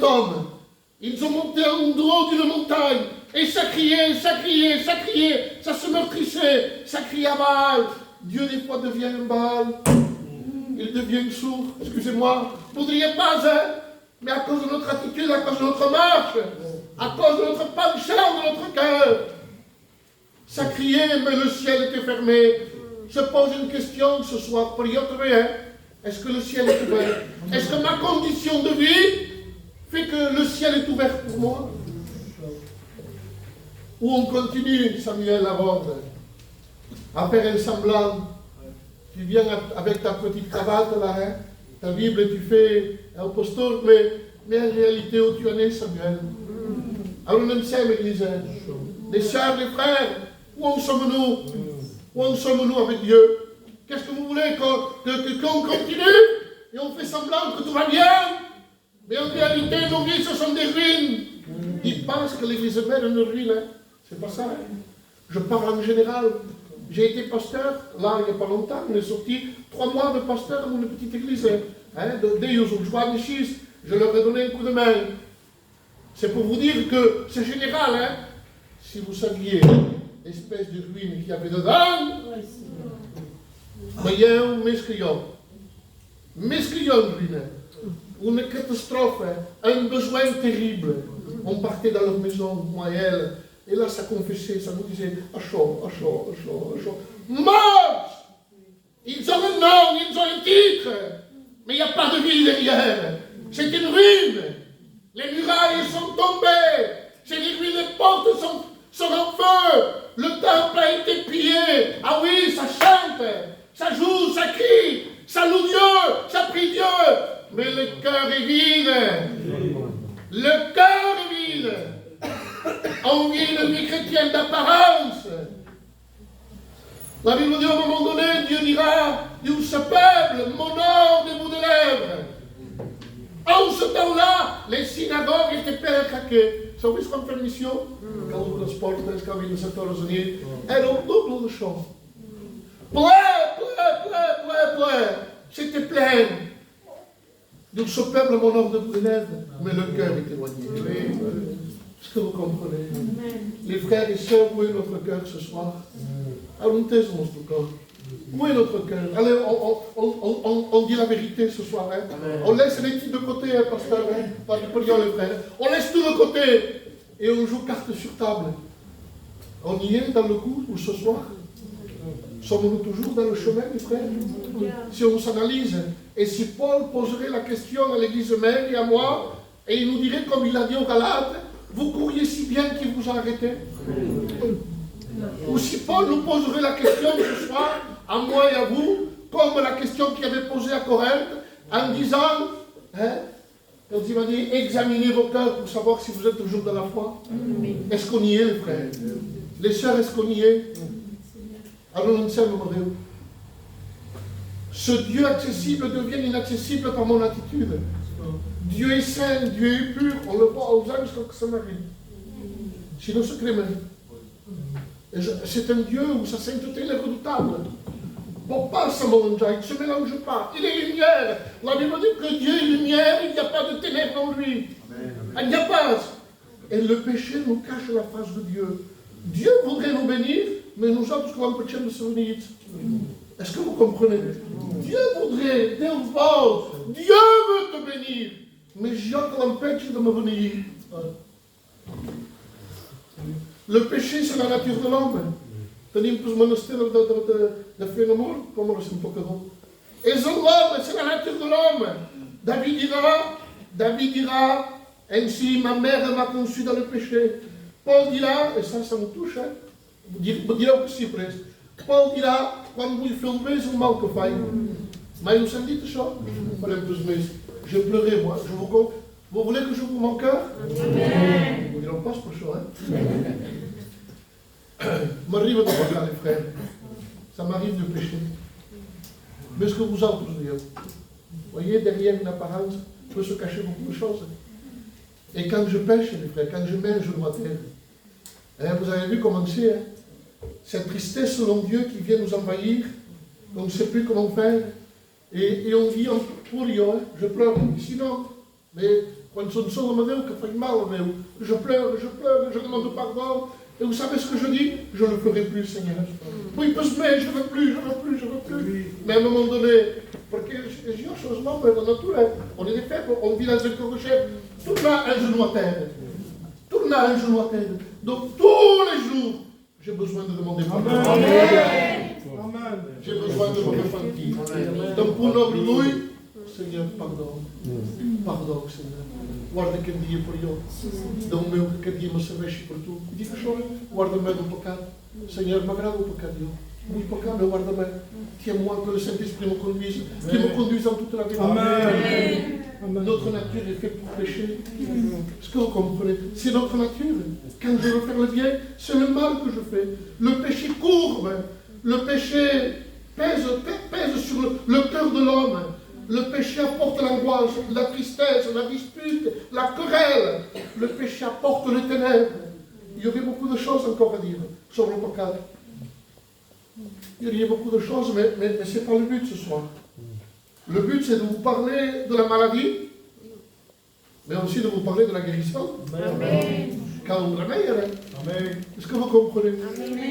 hommes. Ils ont monté en haut d'une montagne. Et ça criait, ça criait, ça criait, ça se meurtrissait, ça criait à Baal. Dieu des fois devient un Baal. Il devient sourd, excusez-moi. Vous ne voudriez pas, hein? Mais à cause de notre attitude, à cause de notre marche, à cause de notre penchant de notre cœur. Ça criait, mais le ciel était fermé. Je pose une question ce soir pour y retrouver, hein? Est-ce que le ciel est ouvert? Est-ce que ma condition de vie fait que le ciel est ouvert pour moi? Ou on continue, Samuel Laborde, à faire un semblant. Tu viens avec ta petite cravate là, hein, ta Bible, tu fais un posture, mais en réalité, où tu en es, Samuel? Alors, nous sommes l'église, les sœurs, les frères, où en sommes-nous? Où en sommes-nous avec Dieu? Qu'est-ce que vous voulez qu'on continue et on fait semblant que tout va bien? Mais en réalité, nos vies, ce sont des ruines. Ils pensent que l'église mère est une ruine, hein? C'est pas ça. Hein? Je parle en général. J'ai été pasteur, là, il n'y a pas longtemps, on est sorti 3 mois de pasteur dans une petite église. Hein, je leur ai donné un coup de main. C'est pour vous dire que c'est général. Hein? Si vous saviez espèce de ruine qu'il y avait dedans. Mais eu mesquillon ruine. Une catastrophe, un besoin terrible. On partait dans leur maison, moi et elle, et là ça confessait, ça nous disait à chaud. Mort! Ils ont un nom, ils ont un titre, mais il n'y a pas de vie derrière. C'est une ruine. Les murailles sont tombées, c'est les ruines, les portes sont en feu. Le temple a été pillé. Ah oui, ça chante, ça joue, ça crie, ça loue Dieu, ça prie Dieu. Mais le cœur est vide. Le cœur est vide. On vit une vie chrétienne d'apparence. La Bible dit à un moment donné, Dieu dira, Dieu ce peuple, mon nom des bouts de lèvres. En ce temps-là, les synagogues étaient pleines à craquer. Vous savez ce qu'on fait une mission? Quand on transporte, quand on vient aux États-Unis, elle a double de chants. Plein. C'était plein. Donc ce peuple, mon nom de bouts de lèvres, mais le cœur est éloigné. Est-ce que vous comprenez? Les frères et sœurs, où est notre cœur ce soir? Allons-nous notre corps. Où est notre cœur? Allez, on dit la vérité ce soir. Hein? On laisse les titres de côté, hein, pasteur. Hein? Prions les frères. On laisse tout de côté et on joue carte sur table. On y est dans le coup ou ce soir? Sommes-nous toujours dans le chemin, mes frères? Si on s'analyse, et si Paul poserait la question à l'église mère et à moi, et il nous dirait comme il a dit aux Galates, vous couriez si bien qu'il vous a arrêté. Ou si Paul nous poserait la question ce soir, à moi et à vous, comme la question qu'il avait posée à Corinthe, en disant, quand il m'a dit, examinez vos cœurs pour savoir si vous êtes toujours dans la foi. Est-ce qu'on y est, les frères? Les sœurs, est-ce qu'on y est? Alors, nous sommes heureux. Ce Dieu accessible devient inaccessible par mon attitude. Dieu est saint, Dieu est pur, on le voit aux âmes que ça m'arrive. Sinon, c'est crémé. C'est un Dieu où sa sainteté est redoutable. Bon, pas ça, mon Dieu, il ne se mélange pas. Il est lumière. La Bible dit que Dieu est lumière, il n'y a pas de ténèbres en lui. Il n'y a pas. Et le péché nous cache la face de Dieu. Dieu voudrait nous bénir, mais nous autres, comme on peut de se venir. Est-ce que vous comprenez? Dieu voudrait, Dieu veut te bénir, mais Dieu l'empêche de me venir. Le péché, c'est la nature de l'homme. Tenim pus monastère de phénomène, comme on le sait un peu. Et l'homme, c'est la nature de l'homme. David dira, ainsi ma mère m'a conçu dans le péché. Paul dira, et ça me touche, hein, dira aussi presque. Paul dira, quand vous faites le c'est le mal que fait. Mais vous savez dit ça? Je pleurais, moi. Vous voulez que je vous mon cœur? Amen. Vous direz pas pour ça, hein? M'arrive de regarder, les frères. Ça m'arrive de pécher. Mais ce que vous autres, vous voyez, derrière une apparence, peut se cacher beaucoup de choses. Et quand je pêche, les frères, quand je mets un genou à terre, vous avez vu comment c'est, hein? Cette tristesse selon Dieu qui vient nous envahir, on ne sait plus comment faire, et on vit en pourio, hein? Je pleure, sinon, mais quand on sort de Dieu, que fait mal, je pleure, je demande pardon, et vous savez ce que je dis? Je ne le ferai plus, Seigneur. Oui, parce que je ne veux plus. Mais à un moment donné, parce que les choses dans la nature, on est des faibles, on vit dans un crochet, tout là un genou à terre. Donc tous les jours, j'ai besoin de demander pardon. Amen. J'ai besoin de me repentir. Donc pour notre louis, Seigneur, pardon. Pardon, Seigneur. Guarda que dia por eu. Dá meu que dia me salveste por tu. Diga só, guarda-me do pecado. Seigneur, m'agrade o pecado. Muito pecado, mais guarda-me. Que é moi que le Saint-Esprit me conduise. Qui me conduise en toute la vie. Amen. Notre nature est faite pour pécher. Est-ce que vous comprenez? C'est notre nature. Quand je veux faire le bien, c'est le mal que je fais. Le péché courbe. Le péché pèse sur le cœur de l'homme. Le péché apporte l'angoisse, la tristesse, la dispute, la querelle. Le péché apporte les ténèbres. Il y aurait beaucoup de choses encore à dire sur le péché. Il y aurait beaucoup de choses, mais ce n'est pas le but ce soir. Le but, c'est de vous parler de la maladie, mais aussi de vous parler de la guérison. Amen. calme meilleur. Est-ce que vous comprenez?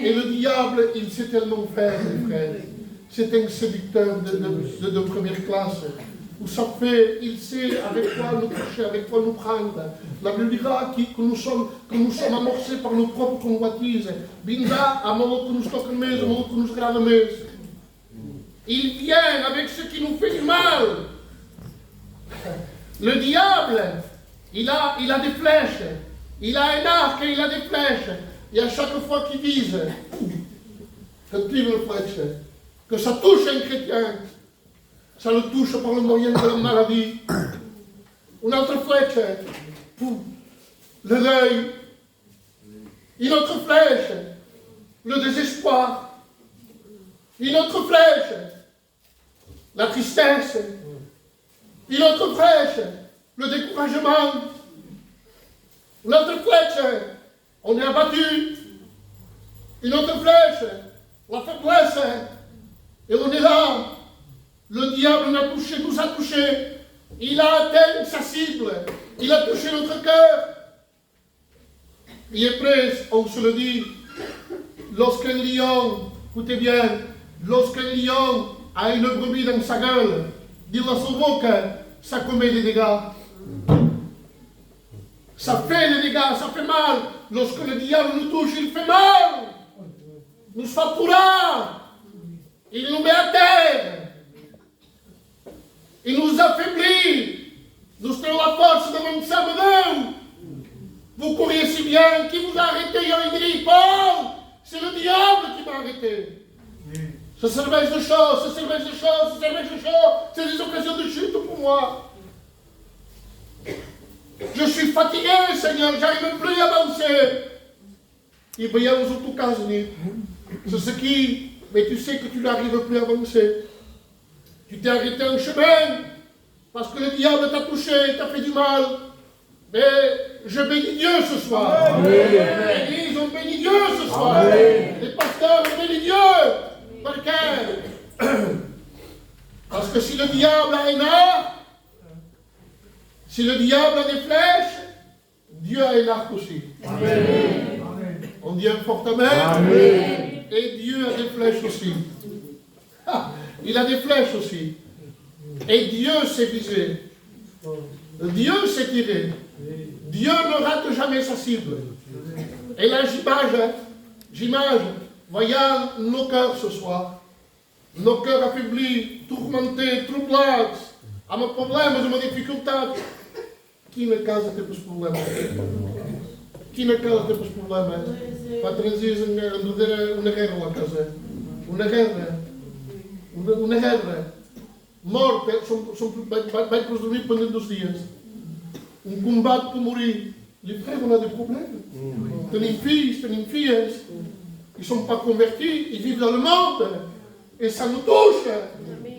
Et le diable, il sait tellement faire, mes frères. C'est un séducteur de première classe. Où ça fait, il sait avec quoi nous toucher, avec quoi nous prendre. La Bible dira que nous sommes amorcés par nos propres convoitises. Binda, à moment que nous stockons mes, à moment que nous gravons mes. Il vient avec ce qui nous fait du mal. Le diable, il a des flèches. Il a un arc et il a des flèches. Et à chaque fois qu'il vise, quand il veut le flèche, que ça touche un chrétien, ça le touche par le moyen de la maladie. Une autre flèche, le deuil. Une autre flèche, le désespoir. Une autre flèche, la tristesse. Une autre flèche, le découragement. Une autre flèche, on est abattu. Une autre flèche, la faiblesse. Et on est là. Le diable nous a touchés. Il a atteint sa cible. Il a touché notre cœur. Il est prêt, on se le dit. Lorsqu'un lion, écoutez bien, lorsqu'un lion a une brebis dans sa gueule, dit la sauve, ça commet des dégâts. Ça fait des dégâts, ça fait mal. Lorsque le diable nous touche, il fait mal. Nous fattura. Il nous met à terre. Il nous affaiblit. Nous sommes la force de mon Samuel. Vous courriez si bien. Qui vous a arrêté? Il dit, Paul, c'est le diable qui m'a arrêté. Ce cervège de choses, ce cervège de choses, ce cervège de choses, c'est des occasions de chute pour moi. Je suis fatigué, Seigneur, j'arrive plus à avancer. Et bien, vous en tout cas, c'est ce qui, mais tu sais que tu n'arrives plus à avancer. Tu t'es arrêté en chemin, parce que le diable t'a touché, t'a fait du mal. Mais je bénis Dieu ce soir. L'église, on bénit Dieu ce soir. Les pasteurs, on bénit Dieu. Parce que si le diable a un arc, si le diable a des flèches, Dieu a un arc aussi. Amen. On dit un fort amen. Amen. Et Dieu a des flèches aussi. Il a des flèches aussi. Et Dieu sait viser. Dieu sait tirer. Dieu ne rate jamais sa cible. Et là, j'imagine, voyant nos cœurs ce soir, nos cœurs affaiblis, tourmentés, troublés, à mes problèmes, à mes difficultés. Qui me causa os problemas? Qui me causa os problemas? Para trazer uma guerra à casa. Uma guerra. Morte, vai para os dormir pendendo dos dias. Combate para morrer. Les frères, on a des problèmes. Tem filhos, tem filhas. Ils ne sont pas convertis, ils vivent dans le monde. Et ça nous touche.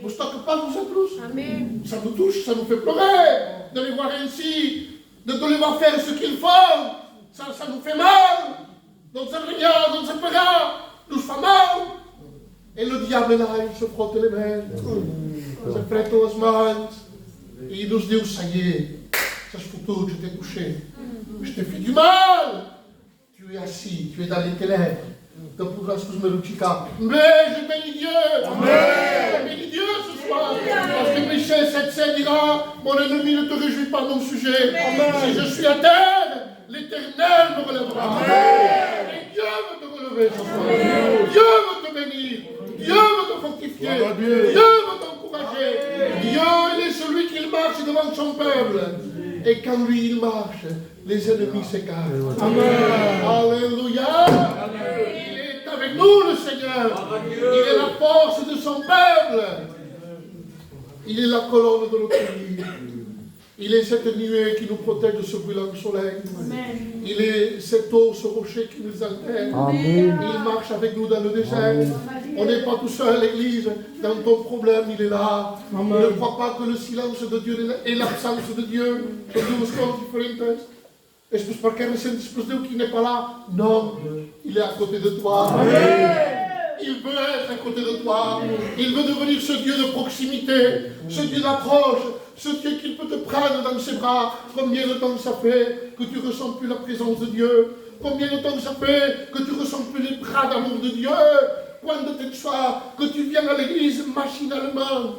Vous ne stockez pas, vous tous. Amen. Ça nous touche, ça nous fait pleurer. De les voir ainsi, de les voir faire ce qu'ils font. Ça nous fait mal. Dans un regard, dans un regard, nous fait mal. Et le diable là, il se frotte les mains. Il se prête aux mains. Et il nous dit, ça y est, ça se fout tout, je t'ai touché. Je t'ai fait du mal. Tu es assis, tu es dans les ténèbres. Mais je bénis Dieu. Je bénis Dieu ce soir. Parce que Michel 7 dira, mon ennemi ne te réjouit pas mon sujet. Si je suis à terre, l'Éternel me relèvera. Et Dieu veut te relever ce soir. Dieu veut te bénir. Dieu veut te fortifier. Dieu veut t'encourager. Dieu, il est celui qui marche devant son peuple. Et quand lui il marche, les ennemis s'écartent. Amen. Alléluia. Il est avec nous, le Seigneur. Il est la force de son peuple. Il est la colonne de notre vie. Il est cette nuée qui nous protège de ce brûlant soleil. Amen. Il est cette eau, ce rocher qui nous enterre. Il marche avec nous dans le désert. On n'est pas tout seul à l'église. Dans ton problème, il est là. Amen. Ne crois pas que le silence de Dieu est l'absence de Dieu. Sont duas coisas diferentes. Est-ce parce qu'il y a un Saint-Esprit qui n'est pas là? Non. Il est à côté de toi. Amen. il veut être à côté de toi. Il veut devenir ce Dieu de proximité, ce Dieu d'approche, ce Dieu qui peut te prendre dans ses bras. Combien de temps ça fait que tu ne ressens plus la présence de Dieu? Combien de temps ça fait que tu ne ressens plus les bras d'amour de Dieu? Quando te sois que tu viens à l'église machinalement,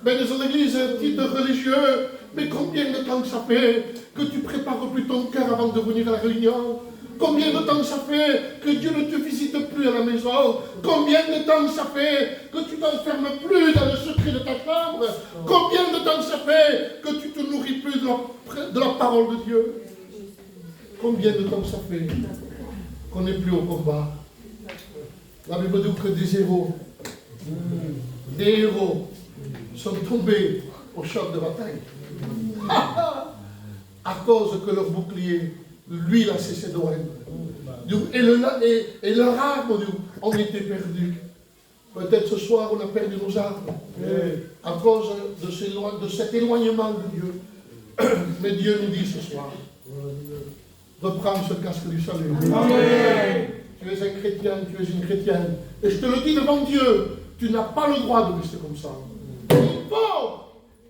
mais dans l'église, titre religieux, mais combien de temps ça fait que tu prépares plus ton cœur avant de venir à la réunion? Combien de temps ça fait que Dieu ne te visite plus à la maison? Combien de temps ça fait que tu t'enfermes plus dans le secret de ta chambre? Combien de temps ça fait que tu te nourris plus de la parole de Dieu? Combien de temps ça fait qu'on n'est plus au combat? La Bible dit que des héros sont tombés au champ de bataille. À cause que leur bouclier, l'huile a cessé de rendre. Et leurs armes ont été perdues. Peut-être ce soir on a perdu nos armes. À cause de cet éloignement de Dieu. Mais Dieu nous dit ce soir de prendre ce casque du salut. Amen. Tu es un chrétien, tu es une chrétienne. Et je te le dis devant Dieu, tu n'as pas le droit de rester comme ça. Il faut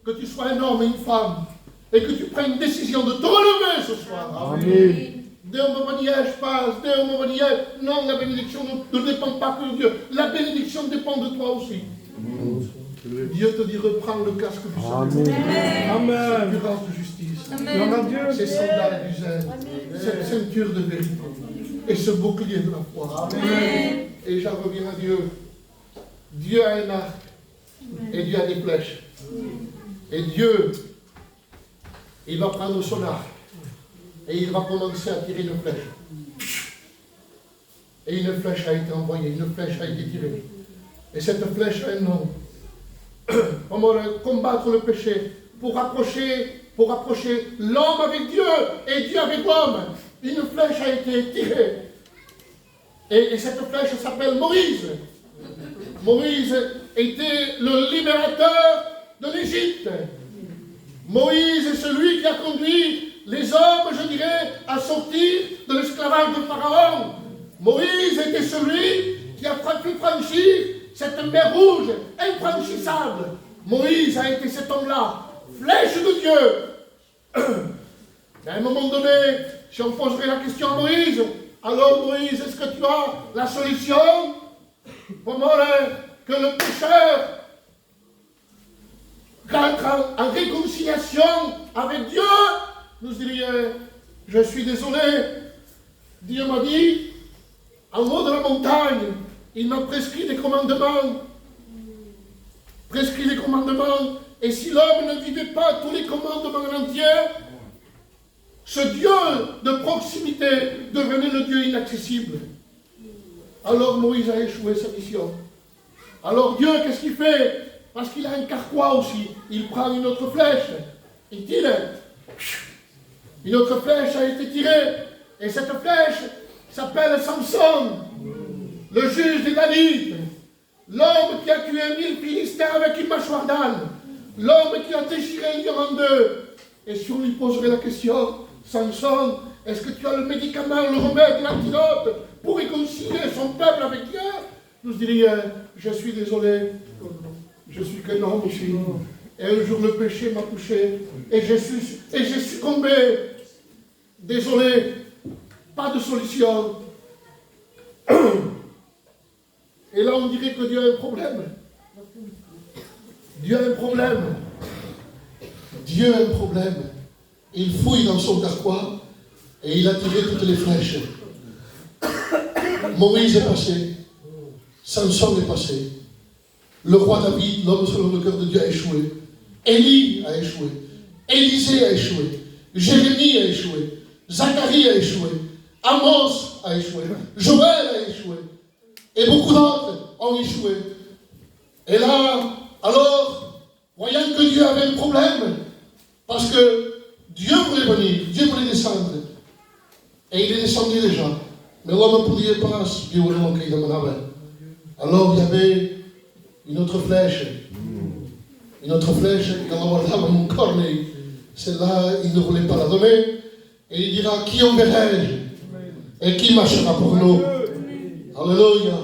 que tu sois un homme et une femme et que tu prennes une décision de te relever ce soir. Amen. Non, la bénédiction ne dépend pas que de Dieu. La bénédiction dépend de toi aussi. Dieu te dit reprends le casque du salut. Amen. Cette grâce de justice. Amen. Ces sandales du zèle. Cette ceinture de vérité. Et ce bouclier de la foi. Amen. Et j'en reviens à Dieu. Dieu a un arc. Et Dieu a des flèches. Et Dieu, il va prendre son arc. Et il va commencer à tirer une flèche. Et une flèche a été envoyée. Une flèche a été tirée. Et cette flèche a un nom. Comment combattre le péché pour rapprocher l'homme avec Dieu et Dieu avec l'homme. Une flèche a été tirée. Et cette flèche s'appelle Moïse. Moïse était le libérateur de l'Égypte. Moïse est celui qui a conduit les hommes, je dirais, à sortir de l'esclavage de Pharaon. Moïse était celui qui a fait franchir cette mer rouge, infranchissable. Moïse a été cet homme-là, flèche de Dieu. À un moment donné, si on poserait la question à Moïse, alors Moïse, est-ce que tu as la solution pour que le pécheur rentre en réconciliation avec Dieu? Nous dirions, je suis désolé, Dieu m'a dit, en haut de la montagne, il m'a prescrit des commandements. Et si l'homme ne vivait pas tous les commandements en entier, ce Dieu de proximité devenait le Dieu inaccessible. Alors Moïse a échoué sa mission. Alors Dieu, qu'est-ce qu'il fait? Parce qu'il a un carquois aussi. Il prend une autre flèche. Il tire. Une autre flèche a été tirée. Et cette flèche s'appelle Samson, le juge des Danites. L'homme qui a tué 1000 Philistins avec une mâchoire d'âne. L'homme qui a déchiré un lion en deux. Et si on lui poserait la question, Samson, est-ce que tu as le médicament, le remède, l'antidote pour réconcilier son peuple avec Dieu? Nous dirions, je suis désolé, je suis qu'un homme aussi. Et un jour le péché m'a touché et j'ai succombé. Désolé, pas de solution. Et là on dirait que Dieu a un problème. Dieu a un problème. Dieu a un problème. Il fouille dans son carquois et il a tiré toutes les flèches. Moïse est passé. Samson est passé. Le roi David, l'homme selon le cœur de Dieu, a échoué. Élie a échoué. Élisée a échoué. Jérémie a échoué. Zacharie a échoué. Amos a échoué. Joël a échoué. Et beaucoup d'autres ont échoué. Et là, alors, voyant que Dieu avait un problème, parce que Dieu voulait venir, Dieu voulait descendre. Et il est descendu déjà. Mais l'homme ne pouvait pas Dieu voulait qu'il demandait. Alors il y avait une autre flèche. Une autre flèche, il en guardava mon corne. Celle-là, il ne voulait pas la donner. Et il dira, qui enverrai-je? Et qui marchera pour nous? Alléluia.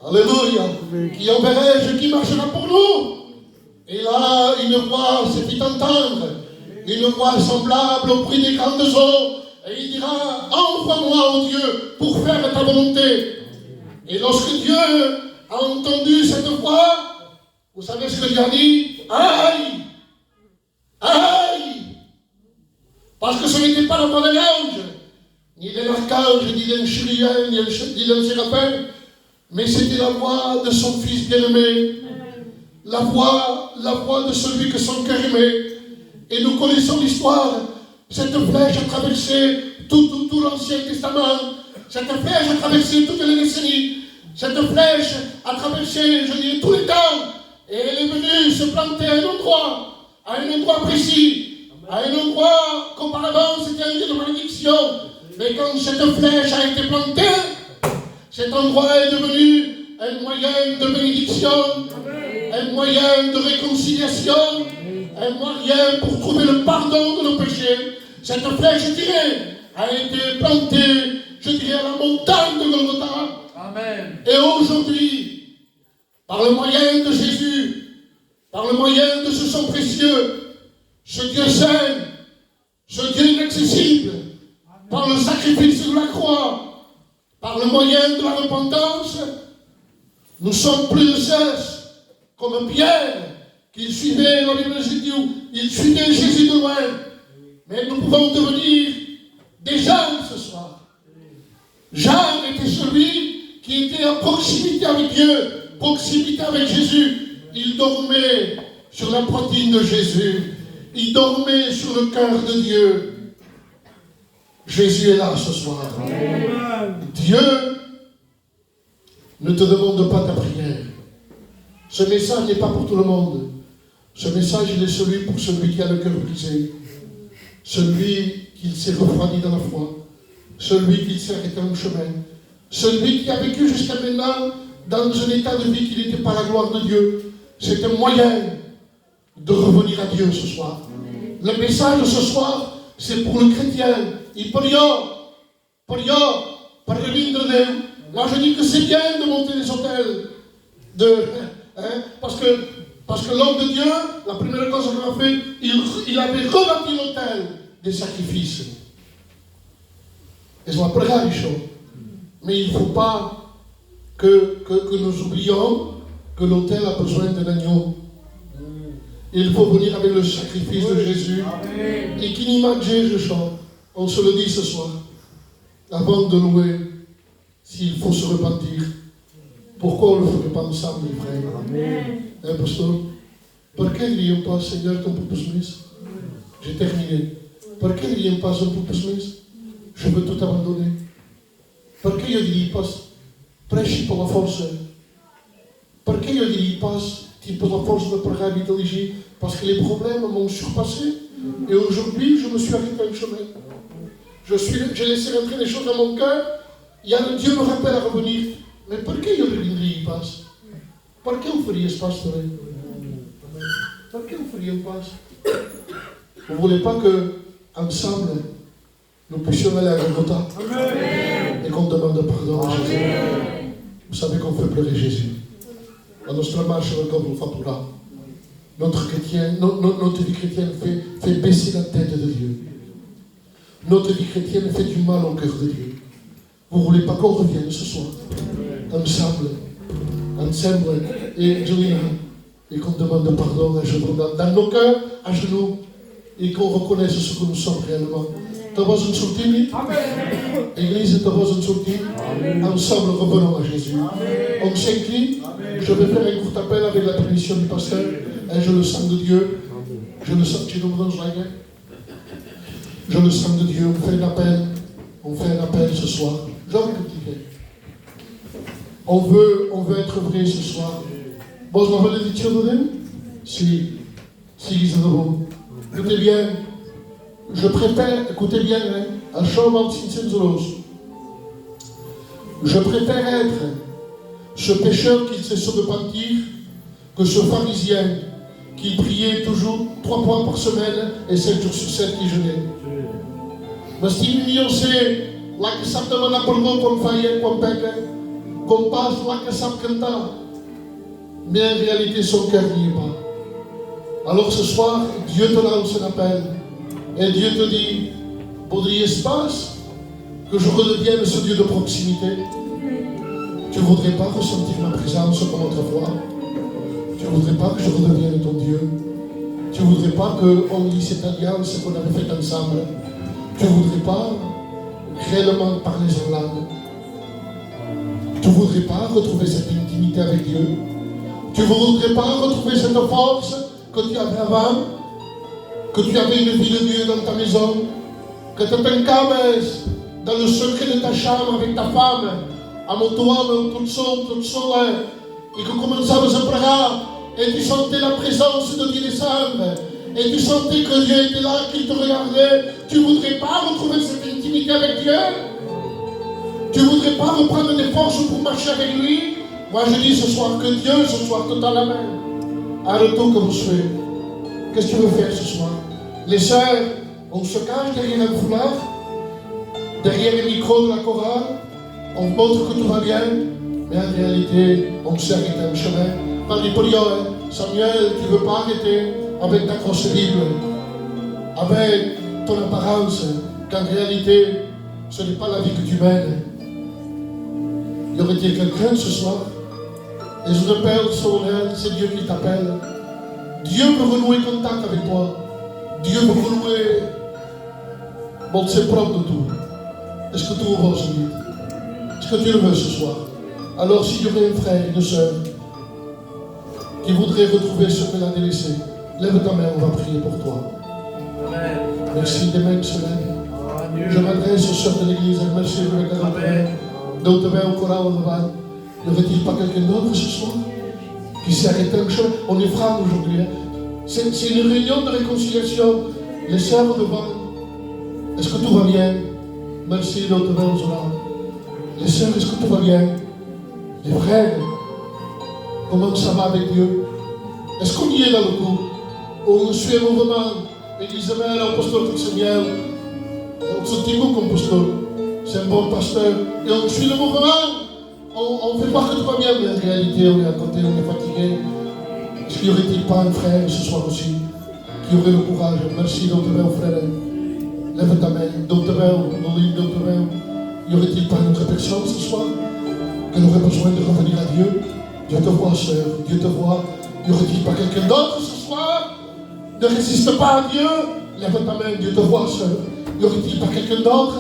Alléluia. Qui enverrai-je, qui marchera pour nous? Et là, une voix se fit entendre, une voix semblable au bruit des grandes eaux. Et il dira, envoie-moi, ô Dieu, pour faire ta volonté. Et lorsque Dieu a entendu cette voix, vous savez ce que Dieu a dit? Aïe! Aïe! Parce que ce n'était pas la voix d'un ange, ni d'un archange, ni d'un chérubin, ni d'un séraphin, mais c'était la voix de son fils bien-aimé, la voix de celui que son cœur aimait. Et nous connaissons l'histoire. Cette flèche a traversé tout l'Ancien Testament. Cette flèche a traversé toutes les décennies. Cette flèche a traversé, je dirais, tous les temps. Et elle est venue se planter à un endroit précis, à un endroit qu'auparavant c'était un lieu de malédiction. Mais quand cette flèche a été plantée, cet endroit est devenu un moyen de bénédiction, un moyen de réconciliation, un moyen pour trouver le pardon de nos péchés. Cette flèche, je dirais, a été plantée, je dirais, à la montagne de Golgotha. Amen. Et aujourd'hui, par le moyen de Jésus, par le moyen de ce sang précieux, ce Dieu saint, ce Dieu inaccessible, par le sacrifice de la croix, par le moyen de la repentance, nous sommes plus de cesse comme Pierre, qui suivait, la Bible dit, il suivait Jésus de loin. Mais nous pouvons devenir des Jean ce soir. Jean était celui qui était en proximité avec Dieu, proximité avec Jésus. Il dormait sur la poitrine de Jésus. Il dormait sur le cœur de Dieu. Jésus est là ce soir. Amen. Dieu ne te demande pas ta prière. Ce message n'est pas pour tout le monde. Ce message, il est celui pour celui qui a le cœur brisé. Celui qui s'est refroidi dans la foi. Celui qui s'est arrêté en chemin. Celui qui a vécu jusqu'à maintenant dans un état de vie qui n'était pas la gloire de Dieu. C'est un moyen de revenir à Dieu ce soir. Le message de ce soir, c'est pour le chrétien. Il peut dire, par le ligne de Dieu. Moi je dis que c'est bien de monter des hôtels. Parce que l'homme de Dieu, la première chose qu'il a fait, il avait rebâti l'autel des sacrifices. Et c'est pas chose. Mais il ne faut pas que nous oublions que l'autel a besoin d'un agneau. Il faut venir avec le sacrifice de Jésus. Et qui n'y manque Jésus, on se le dit ce soir. Avant de louer, s'il faut se repentir. Pourquoi on ne le ferait pas ensemble, les frères? Hein, pasteur? Pourquoi ne dirions pas, Seigneur, ton peuple Smith? J'ai terminé. Pourquoi ne dirions pas, son peuple Smith? Je veux tout abandonner. Pourquoi ne dirions pas, prêche pour la force? Pourquoi ne dirions pas, pour la force de programme d'idéologie? Parce que les problèmes m'ont surpassé. Et aujourd'hui, je me suis arrêté un chemin. J'ai laissé rentrer des choses dans mon cœur. Dieu me rappelle à revenir. Mais pourquoi il ne passe? Pourquoi on ferait espace pour eux? Pourquoi on ferait espace? Vous ne voulez pas que, ensemble, nous puissions aller à Golgotha et qu'on demande pardon à Jésus? Vous savez qu'on fait pleurer Jésus. À notre marche comme on fait pour là. Notre vie chrétienne fait baisser la tête de Dieu. Notre vie chrétienne fait du mal au cœur de Dieu. Vous ne voulez pas qu'on revienne ce soir, ensemble, et qu'on demande pardon à genoux, dans nos cœurs, à genoux, et qu'on reconnaisse ce que nous sommes réellement. Tu vas une sortie, Église, tu vas une sortie. Ensemble, revenons à Jésus. On s'incline. Je vais faire un court appel avec la permission du pasteur. Et je le sens de Dieu. Je le sens de Dieu. On fait un appel ce soir. On veut être vrai ce soir. Bon, je m'appelle l'édition de Dieu? Si, ils en ont. Écoutez bien. Je préfère, écoutez bien, à Chauvan Sinsenzolos. Je préfère être ce pécheur qui sait se repentir que ce pharisien qui priait toujours 3 fois par semaine et 7 jours sur 7 qui jeûnait. Parce qu'il c'est la que ça demande à Polgon qu'on faille, qu'on pèque. qu'on passe là que ça canta, mais en réalité son cœur n'y est pas. Alors ce soir, Dieu te lance un appel et Dieu te dit, voudriez espace que je redevienne ce Dieu de proximité? Tu ne voudrais pas ressentir ma présence comme autrefois? Tu ne voudrais pas que je redevienne ton Dieu? Tu ne voudrais pas qu'on lit cette alliance qu'on avait faite ensemble? Tu ne voudrais pas réellement parler en langue? Tu ne voudrais pas retrouver cette intimité avec Dieu? Tu ne voudrais pas retrouver cette force que tu avais avant? Que tu avais une vie de Dieu dans ta maison? Que tu t'encames dans le secret de ta chambre avec ta femme, amontoame tout seul, et que commençavas a pregar, et tu sentais la présence de Dieu descendre, et tu sentais que Dieu était là, qu'il te regardait. Tu ne voudrais pas retrouver cette intimité avec Dieu? Tu ne voudrais pas reprendre des forces pour marcher avec lui? Moi je dis ce soir que Dieu, ce soir, te tend la main. Arrête-toi comme je fais. Qu'est-ce que tu veux faire ce soir? Les sœurs, on se cache derrière un foulard, derrière le micro de la chorale, on montre que tout va bien, mais en réalité, on s'est arrêté un chemin. Par les polioles, Samuel, tu ne veux pas arrêter avec ta grosse Bible, avec ton apparence, qu'en réalité, ce n'est pas la vie que tu mènes. Y aurait-il quelqu'un ce soir? Et je rappelle, solennel, c'est Dieu qui t'appelle. Dieu veut renouer contact avec toi. Dieu veut renouer mon c'est propre de tout. Est-ce que tu ouvres aujourd'hui? Est-ce que tu le veux ce soir? Alors s'il y aurait un frère, une sœur qui voudrait retrouver ce qu'elle a délaissé, lève ta main, on va prier pour toi. Amen. Merci, des mains se lèvent. Je m'adresse aux sœurs de l'église, merci avec la main. D'autres mains au courant, on va. Ne aurait-il pas quelqu'un d'autre ce soir qui s'est arrêté un chemin? On est francs aujourd'hui. Hein? C'est une réunion de réconciliation. Les sœurs devant. Est-ce que tout va bien? Merci, d'autres mains au courant. Les sœurs, est-ce que tout va bien? Les frères, comment ça va avec Dieu? Est-ce qu'on y est dans le coup? On suit un mouvement? Elisabeth, l'apostole de Seigneur, on se dit beaucoup comme pasteur. C'est un bon pasteur. Et on suit le mouvement. On fait voir que tout va bien, mais en réalité, on est à côté, on est fatigué. Est-ce qu'il n'y aurait-il pas un frère ce soir aussi qui aurait le courage? Merci, d'autres mains, frère. Lève ta main, d'autres mains, d'autres mains. Y aurait-il pas une autre personne ce soir qu'elle aurait besoin de revenir à Dieu? Dieu te voit, sœur, Dieu te voit. Y aurait-il pas quelqu'un d'autre ce soir? Ne résiste pas à Dieu. Lève ta main, Dieu te voit, sœur. Y aurait-il pas quelqu'un d'autre?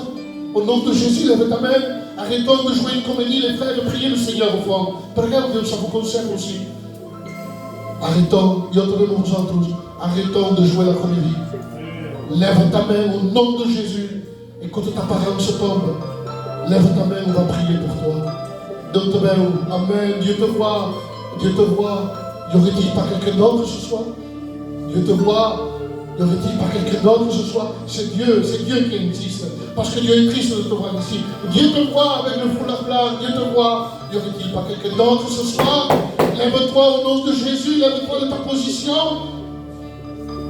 Au nom de Jésus, lève ta main. Arrêtons de jouer une comédie, les frères, de prier le Seigneur au fond. Regardez, ça vous concerne aussi. Arrêtons, arrêtons de jouer la comédie. Lève ta main au nom de Jésus. Écoute ta parole se tombe. Lève ta main, on va prier pour toi. Donne ta main, amen. Dieu te voit, Dieu te voit. Y aurait-il pas quelqu'un d'autre ce soir? Dieu te voit. Y aurait-il pas quelqu'un d'autre ce soir? C'est Dieu qui insiste. Parce que Dieu est triste de te voir ici. Dieu te voit avec le foulard blanc, Dieu te voit. Y aurait-il pas quelqu'un d'autre ce soir? Lève-toi au nom de Jésus, lève-toi de ta position.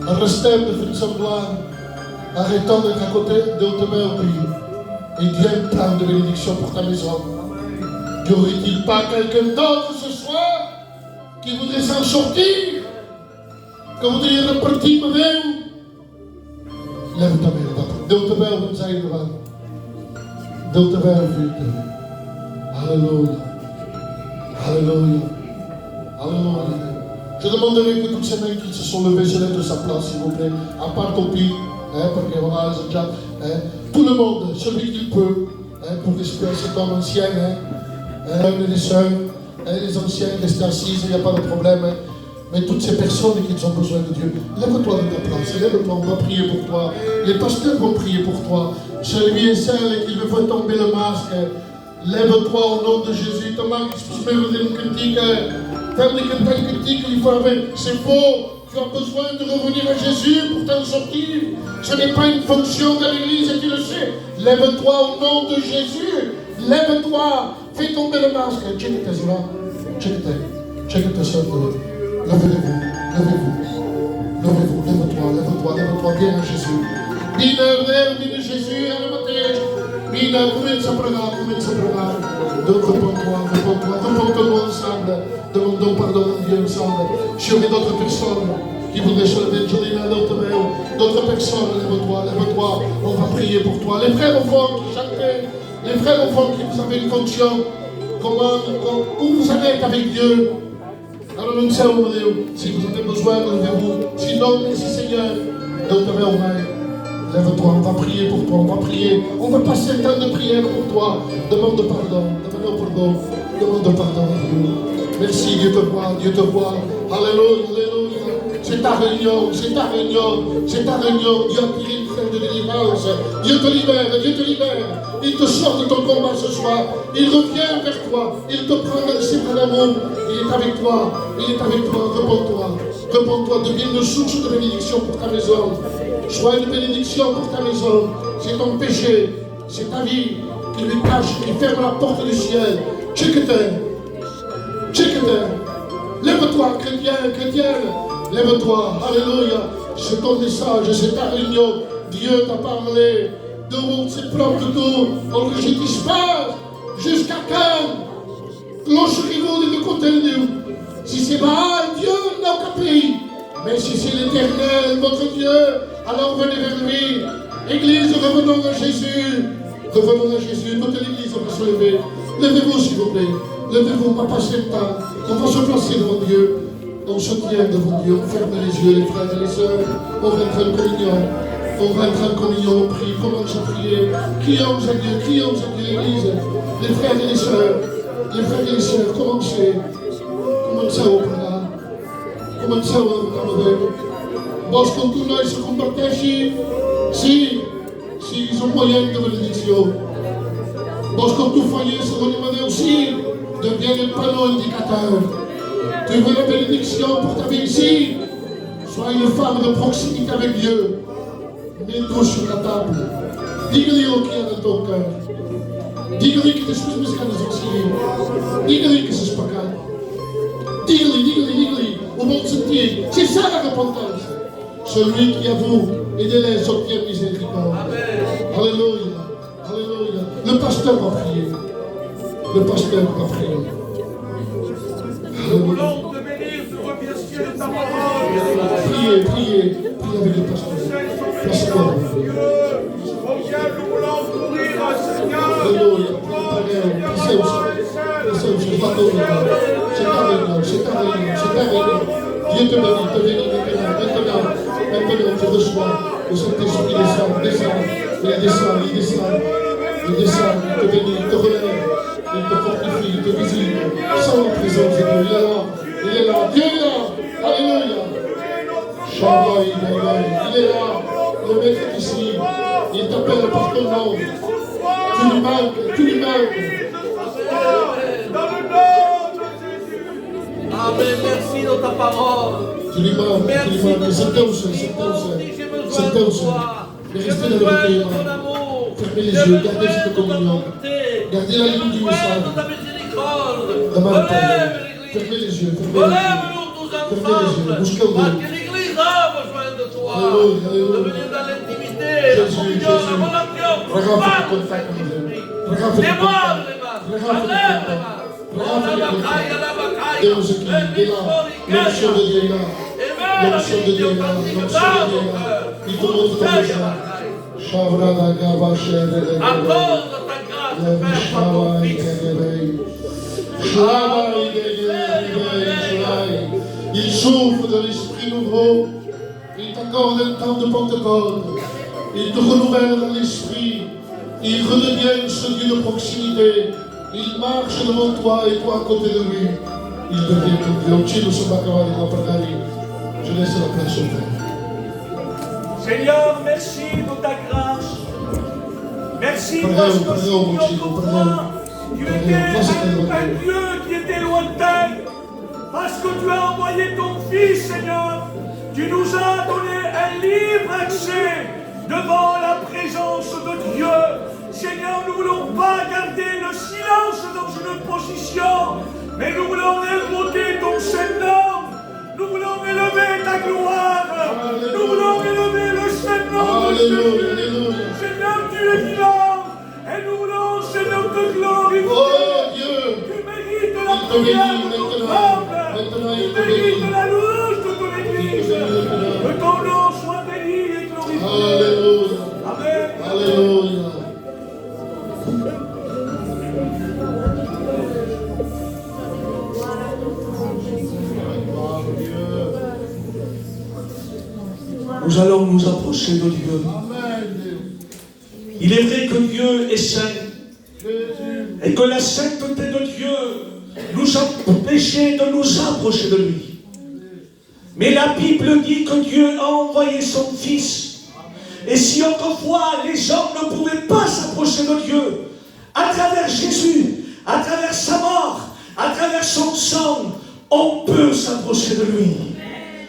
Restez de faire semblant. Arrêtons d'être à côté de te main au pays. Et Dieu a un plan de bénédiction pour ta maison. Y aurait-il pas quelqu'un d'autre ce soir qui voudrait s'en sortir? Que voudrait repartir ma main? Lève ta main, papa. Deel te wel van zijn man. Deel te wel, vrienden. Alléluia. Alléluia. Alléluia. Je demanderai que toutes ces mains qui se sont levées se lèvent de sa place, s'il vous plaît. À part Topi, parce que voilà, déjà, tout le monde, celui qui peut, pour respirer cet homme ancien, les sœurs, les anciens, restez assises, il n'y a pas de problème. Mais toutes ces personnes qui ont besoin de Dieu, lève-toi de ta place, lève-toi, on va prier pour toi. Les pasteurs vont prier pour toi. Celui et celle qui veut faire tomber le masque, lève-toi au nom de Jésus. Thomas, je me redonne une critique. Faire des critiques, il faut avec. C'est faux. Tu as besoin de revenir à Jésus pour t'en sortir. Ce n'est pas une fonction de l'Église et tu le sais. Lève-toi au nom de Jésus. Lève-toi. Fais tomber le masque. Check tes là. Check tes soeurs. Levez-vous, lève-toi, viens à Jésus. Viens Jésus, à la matin. Viens, combien ça prendra, Donc repentons-nous ensemble, demandons pardon à Dieu ensemble. S'il y aurait d'autres personnes qui voudraient se lever, je dis d'autres personnes, lève-toi, on va prier pour toi. Les frères au fond qui chantaient, les frères au fond qui vous avez une fonction, où vous allez être avec Dieu. Alors nous sommes, si vous avez besoin, levez-vous. Sinon, merci Seigneur, lève-toi, on va prier pour toi, on va prier. On va passer un temps de prière pour toi. Demande pardon à Dieu. Merci, Dieu te voit. Alléluia, alléluia. C'est ta réunion. Dieu a tiré une frère de délivrance. Dieu te libère. Il te sort de ton combat ce soir. Il revient vers toi. Il te prend dans ses bras d'amour. Il est avec toi. Repends-toi. Deviens une source de bénédiction pour ta maison. Sois une bénédiction pour ta maison. C'est ton péché. C'est ta vie qui lui cache, qui ferme la porte du ciel. Tchèque-terre. Lève-toi, chrétienne. Lève-toi. Alléluia. C'est ton message, c'est ta réunion. Dieu t'a parlé. De mon propre tour. On ne réjouisse pas jusqu'à quand l'ocherivou de côté de nous. Si c'est Baal, Dieu n'a qu'à payer. Mais si c'est l'Éternel, votre Dieu, alors venez vers lui. Église, revenons à Jésus. Toute l'église va se lever. Levez-vous, s'il vous plaît. Levez-vous, on va passer le temps. On va se placer devant Dieu. On se tient devant Dieu. On ferme les yeux, les frères et les sœurs. On rentre en communion. On prie. Commence à prier. Crions à Dieu, l'église. Les frères et les sœurs, commencez. Cominciamo a pregare, cominciamo a pregare. Bosco tu noi se combattesci, sì, sono moyens de bénédiction. Bosco tu foyer se renouveler aussi, deviens le panneau indicateur. Tu veux la bénédiction pour ta vie ici, sois une femme de proximité avec Dieu. Mets-toi sur la table. Dis-lui ce qu'il y a dans ton cœur. Dis-lui que tes choses musicales sont signées. Dis-lui que c'est pas calme. Dis-lui, au bon sentier. C'est ça la repentance. Celui qui avoue et délai sortir miséricorde. Alléluia. Le pasteur va prier. Nous voulons te bénir, te remercier de ta parole. Priez avec le pasteur. Combien nous voulons courir, Seigneur. Alléluia. C'est ta réunion. Dieu te bénit maintenant, tu reçois le Saint-Esprit il descend, il te bénit, il te relève, il te fortifie, il te visite, sans la présence de Dieu, il est là, Dieu est là, alléluia. Shabbat, il est là, le maître est ici, il t'appelle par ton nom, tu lui manques. Dans le nom de Jésus. Amen, merci de ta parole. Tu lui manques, c'est ton seul. Restez dans le recueillement. Fermez les yeux, gardez cette communion. Gardez la ligne du message. Demande pardon. Fermez les yeux, Bousquez au parce que l'Église a besoin de toi. De venir dans l'intimité, la communion, la relation. Regarde le contact avec Dieu. Regarde le contact. Dieu nous équipe, il est là. L'onction de Dieu est là. L'onction de Dieu est là. Il te montre ton visage. Shavrana Gaba Shere. À cause de ta grâce, Père, par ton Fils. Il souffle de l'esprit nouveau. Il t'accorde un temps de Pentecôte. Il te renouvelle dans l'esprit. Il redevient ce Dieu de proximité. Il marche devant toi et toi à côté de lui. Il devient ton Dieu. Ci sono acabati la pregare. Je laisse la place au Père. Seigneur, merci de ta grâce. Merci parce que Seigneur, pour toi, tu étais un Dieu qui était lointain. Parce que tu as envoyé ton Fils, Seigneur. Tu nous as donné un libre accès devant la présence de Dieu. Seigneur, nous ne voulons pas garder le silence dans une position, mais nous voulons invoquer ton Saint-Nom. Nous voulons élever ta gloire. Nous voulons élever le Saint-Nom de Jésus. Seigneur, tu es vivant. Et nous voulons, Seigneur, te glorifier. nous allons nous approcher de Dieu. Il est vrai que Dieu est saint et que la sainteté de Dieu nous empêchait de nous approcher de lui. Mais la Bible dit que Dieu a envoyé son Fils. Et si autrefois les hommes ne pouvaient pas s'approcher de Dieu, à travers Jésus, à travers sa mort, à travers son sang, on peut s'approcher de lui.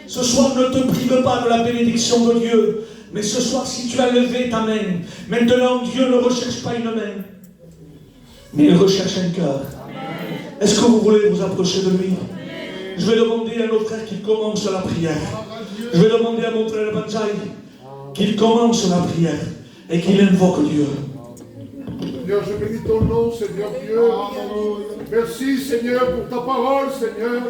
Ce soir, ne te prive pas de la bénédiction de Dieu. Mais ce soir, si tu as levé ta main, maintenant Dieu ne recherche pas une main, mais il recherche un cœur. Est-ce que vous voulez vous approcher de lui? Je vais demander à nos frères qu'ils commencent la prière. Je vais demander à mon frère Banzai qu'il commence la prière et qu'il invoque Dieu. Seigneur, je bénis ton nom, Seigneur Dieu. Merci, Seigneur, pour ta parole, Seigneur.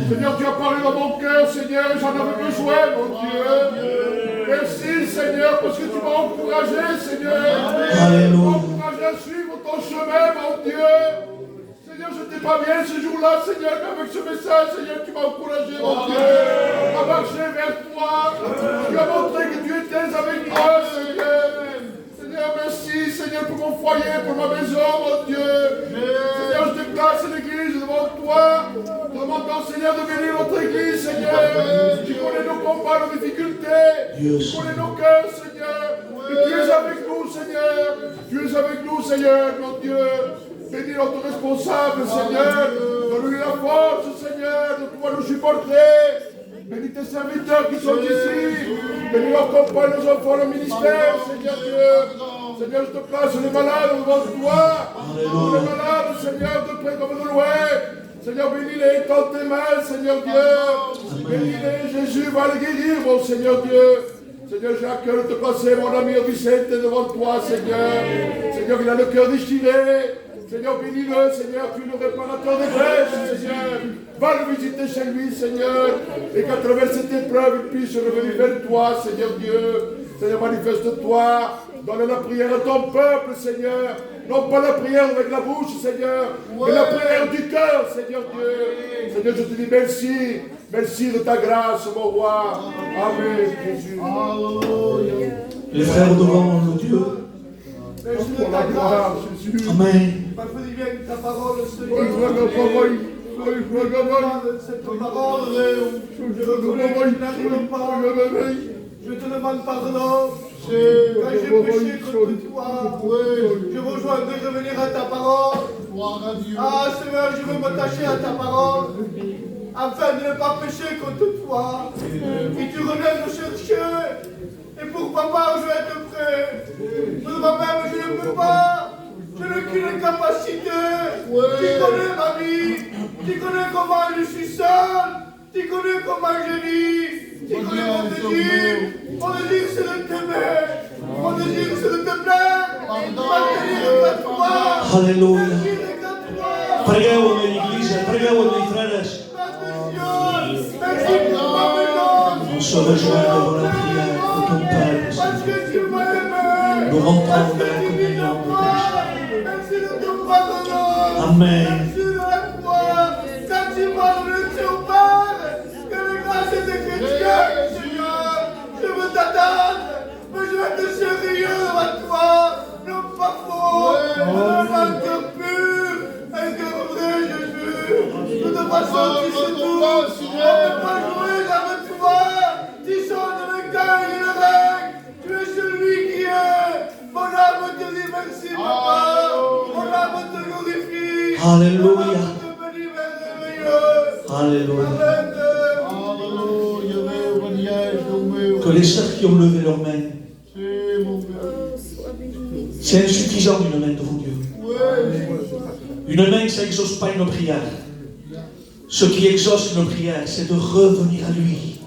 Seigneur, tu as parlé dans mon cœur, Seigneur, et j'en avais besoin, mon Dieu. Merci, Seigneur, parce que tu m'as encouragé, Seigneur. Tu m'as encouragé à suivre ton chemin, mon Dieu. Seigneur, je n'étais pas bien ce jour-là, Seigneur, mais avec ce message, Seigneur, tu m'as encouragé, mon Dieu, à marcher vers toi. Tu as montré que tu étais avec moi, Seigneur. Seigneur, merci, Seigneur, pour mon foyer, pour ma maison, mon Dieu. Seigneur, je te place l'église devant toi. Demandons, Seigneur, de bénir notre église, Seigneur. Tu connais nos combats, nos difficultés. Tu connais nos cœurs, Seigneur. Et tu es avec nous, Seigneur. Tu es avec nous, Seigneur, mon Dieu. Bénis notre responsable, Seigneur. Donne-lui la force, Seigneur, de pouvoir nous supporter. Bénis tes serviteurs qui sont ici. Bénis leurs compagnes, nos enfants, le ministère, Seigneur Dieu. Seigneur, je te place les malades devant toi. Les malades, Seigneur, de près comme de loin. Seigneur, bénis-les dans tes mains, Seigneur Dieu. Bénis-les, Jésus va les guérir, mon Seigneur Dieu. Seigneur, j'ai à cœur de te placer, mon ami Vicente, devant toi, Seigneur. Seigneur, il a le cœur déchiré. Seigneur, bénis-le, Seigneur, tu es le réparateur des brèches, Seigneur. Va le visiter chez lui, Seigneur, et qu'à travers cette épreuve, il puisse revenir vers toi, Seigneur Dieu. Seigneur, manifeste-toi, donne la prière à ton peuple, Seigneur. Non pas la prière avec la bouche, Seigneur, mais la prière du cœur, Seigneur Dieu. Seigneur, je te dis merci. Merci de ta grâce, mon roi. Amen, Jésus. Les frères devant le Dieu. Merci de ta grâce, Jésus. Amen. Parfait bien ta parole, Seigneur. Cette parole, je reconnais que je n'arrive pas. Je te demande pardon. Quand j'ai péché contre toi, je rejoins de revenir à ta parole. Ah, Seigneur, je veux m'attacher à ta parole, afin de ne pas pécher contre toi. Et tu reviens me chercher. Et pour papa, je vais être prêt. Pour moi-même, je ne peux pas. Je n'ai qu'une capacité. Tu connais ma vie. Tu connais comment je suis seul. Tu connais comment je vis. Tu connais mon désir. Mon désir, c'est de t'aimer. Mon désir, c'est de te plaire. Ma désir est à toi. Alléluia. Ma désir est à toi. Preghiamo l'Église, preghiamo i frères. Merci pour ma maison. On se rejoint devant la prière de ton Père. Parce que tu m'as aimé. Nous rentrons dans la communion. Merci de ton pardon. Amen. Merci de la foi. Quand tu m'as donné ton Père, que les grâces et des chrétiens, Seigneur, je veux t'attendre, mais je vais être sérieux à toi, non pas faux, un cœur pur, un cœur vrai, Jésus. De toute façon, tu sais tout, on ne peut pas jouer avec toi, tu sonnes le cœur et le règne, tu es celui qui est. Mon âme te dit merci, papa. Mon âme te glorifie. Alléluia. Mon âme te bénit, merveilleux. Alléluia. Amen. Que les sœurs qui ont levé leurs mains, c'est insuffisant une main devant Dieu. Une main, ça n'exauce pas une prière. Ce qui exauce une prière, c'est de revenir à lui.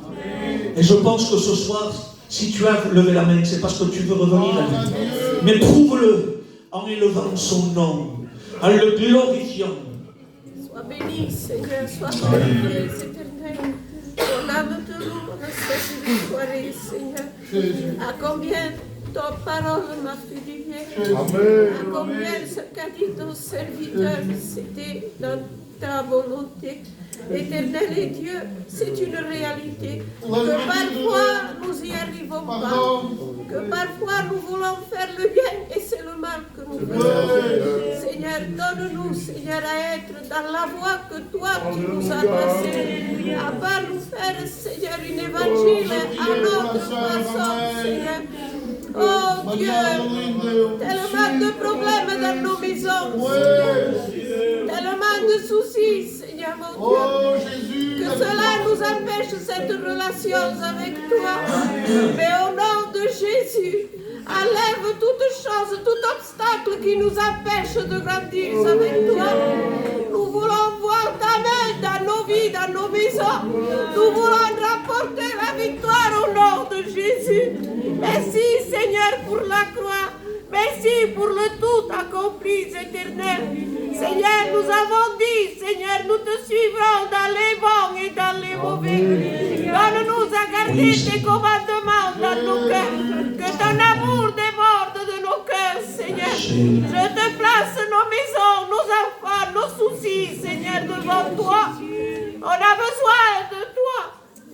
Et je pense que ce soir, si tu as levé la main, c'est parce que tu veux revenir à lui. Mais prouve-le en élevant son nom, en le glorifiant. Sois béni, Seigneur, sois glorifié, éternel. Ton âme te loue en cette soirée, Seigneur. À combien ta parole m'a fait du bien. À combien ce qu'a dit ton serviteur, c'était dans ta volonté. Éternel et Dieu, c'est une réalité. Que parfois nous y arrivons pas. Que parfois nous voulons faire le bien et c'est le mal que nous faisons. Seigneur, donne-nous, Seigneur, à être dans la voie que toi tu nous as tracée. À pas nous faire, Seigneur, une évangile à notre façon, Seigneur. Oh Dieu, tellement de problèmes dans nos maisons, tellement de soucis, Seigneur mon Dieu, que cela nous empêche cette relation avec toi. Mais au nom de Jésus, enlève toute chose, tout obstacle qui nous empêche de grandir avec toi. Nous voulons voir ta main dans nos vies, dans nos maisons. Nous voulons rapporter la victoire au nom de Jésus. Merci Seigneur pour la croix. Merci pour le tout accompli, éternel. Seigneur, nous avons dit, Seigneur, nous te suivrons dans les bons et dans les mauvais. Donne-nous à garder tes commandements dans nos cœurs. Que ton amour déborde de nos cœurs, Seigneur. Je te place nos maisons, nos enfants, nos soucis, Seigneur, devant toi.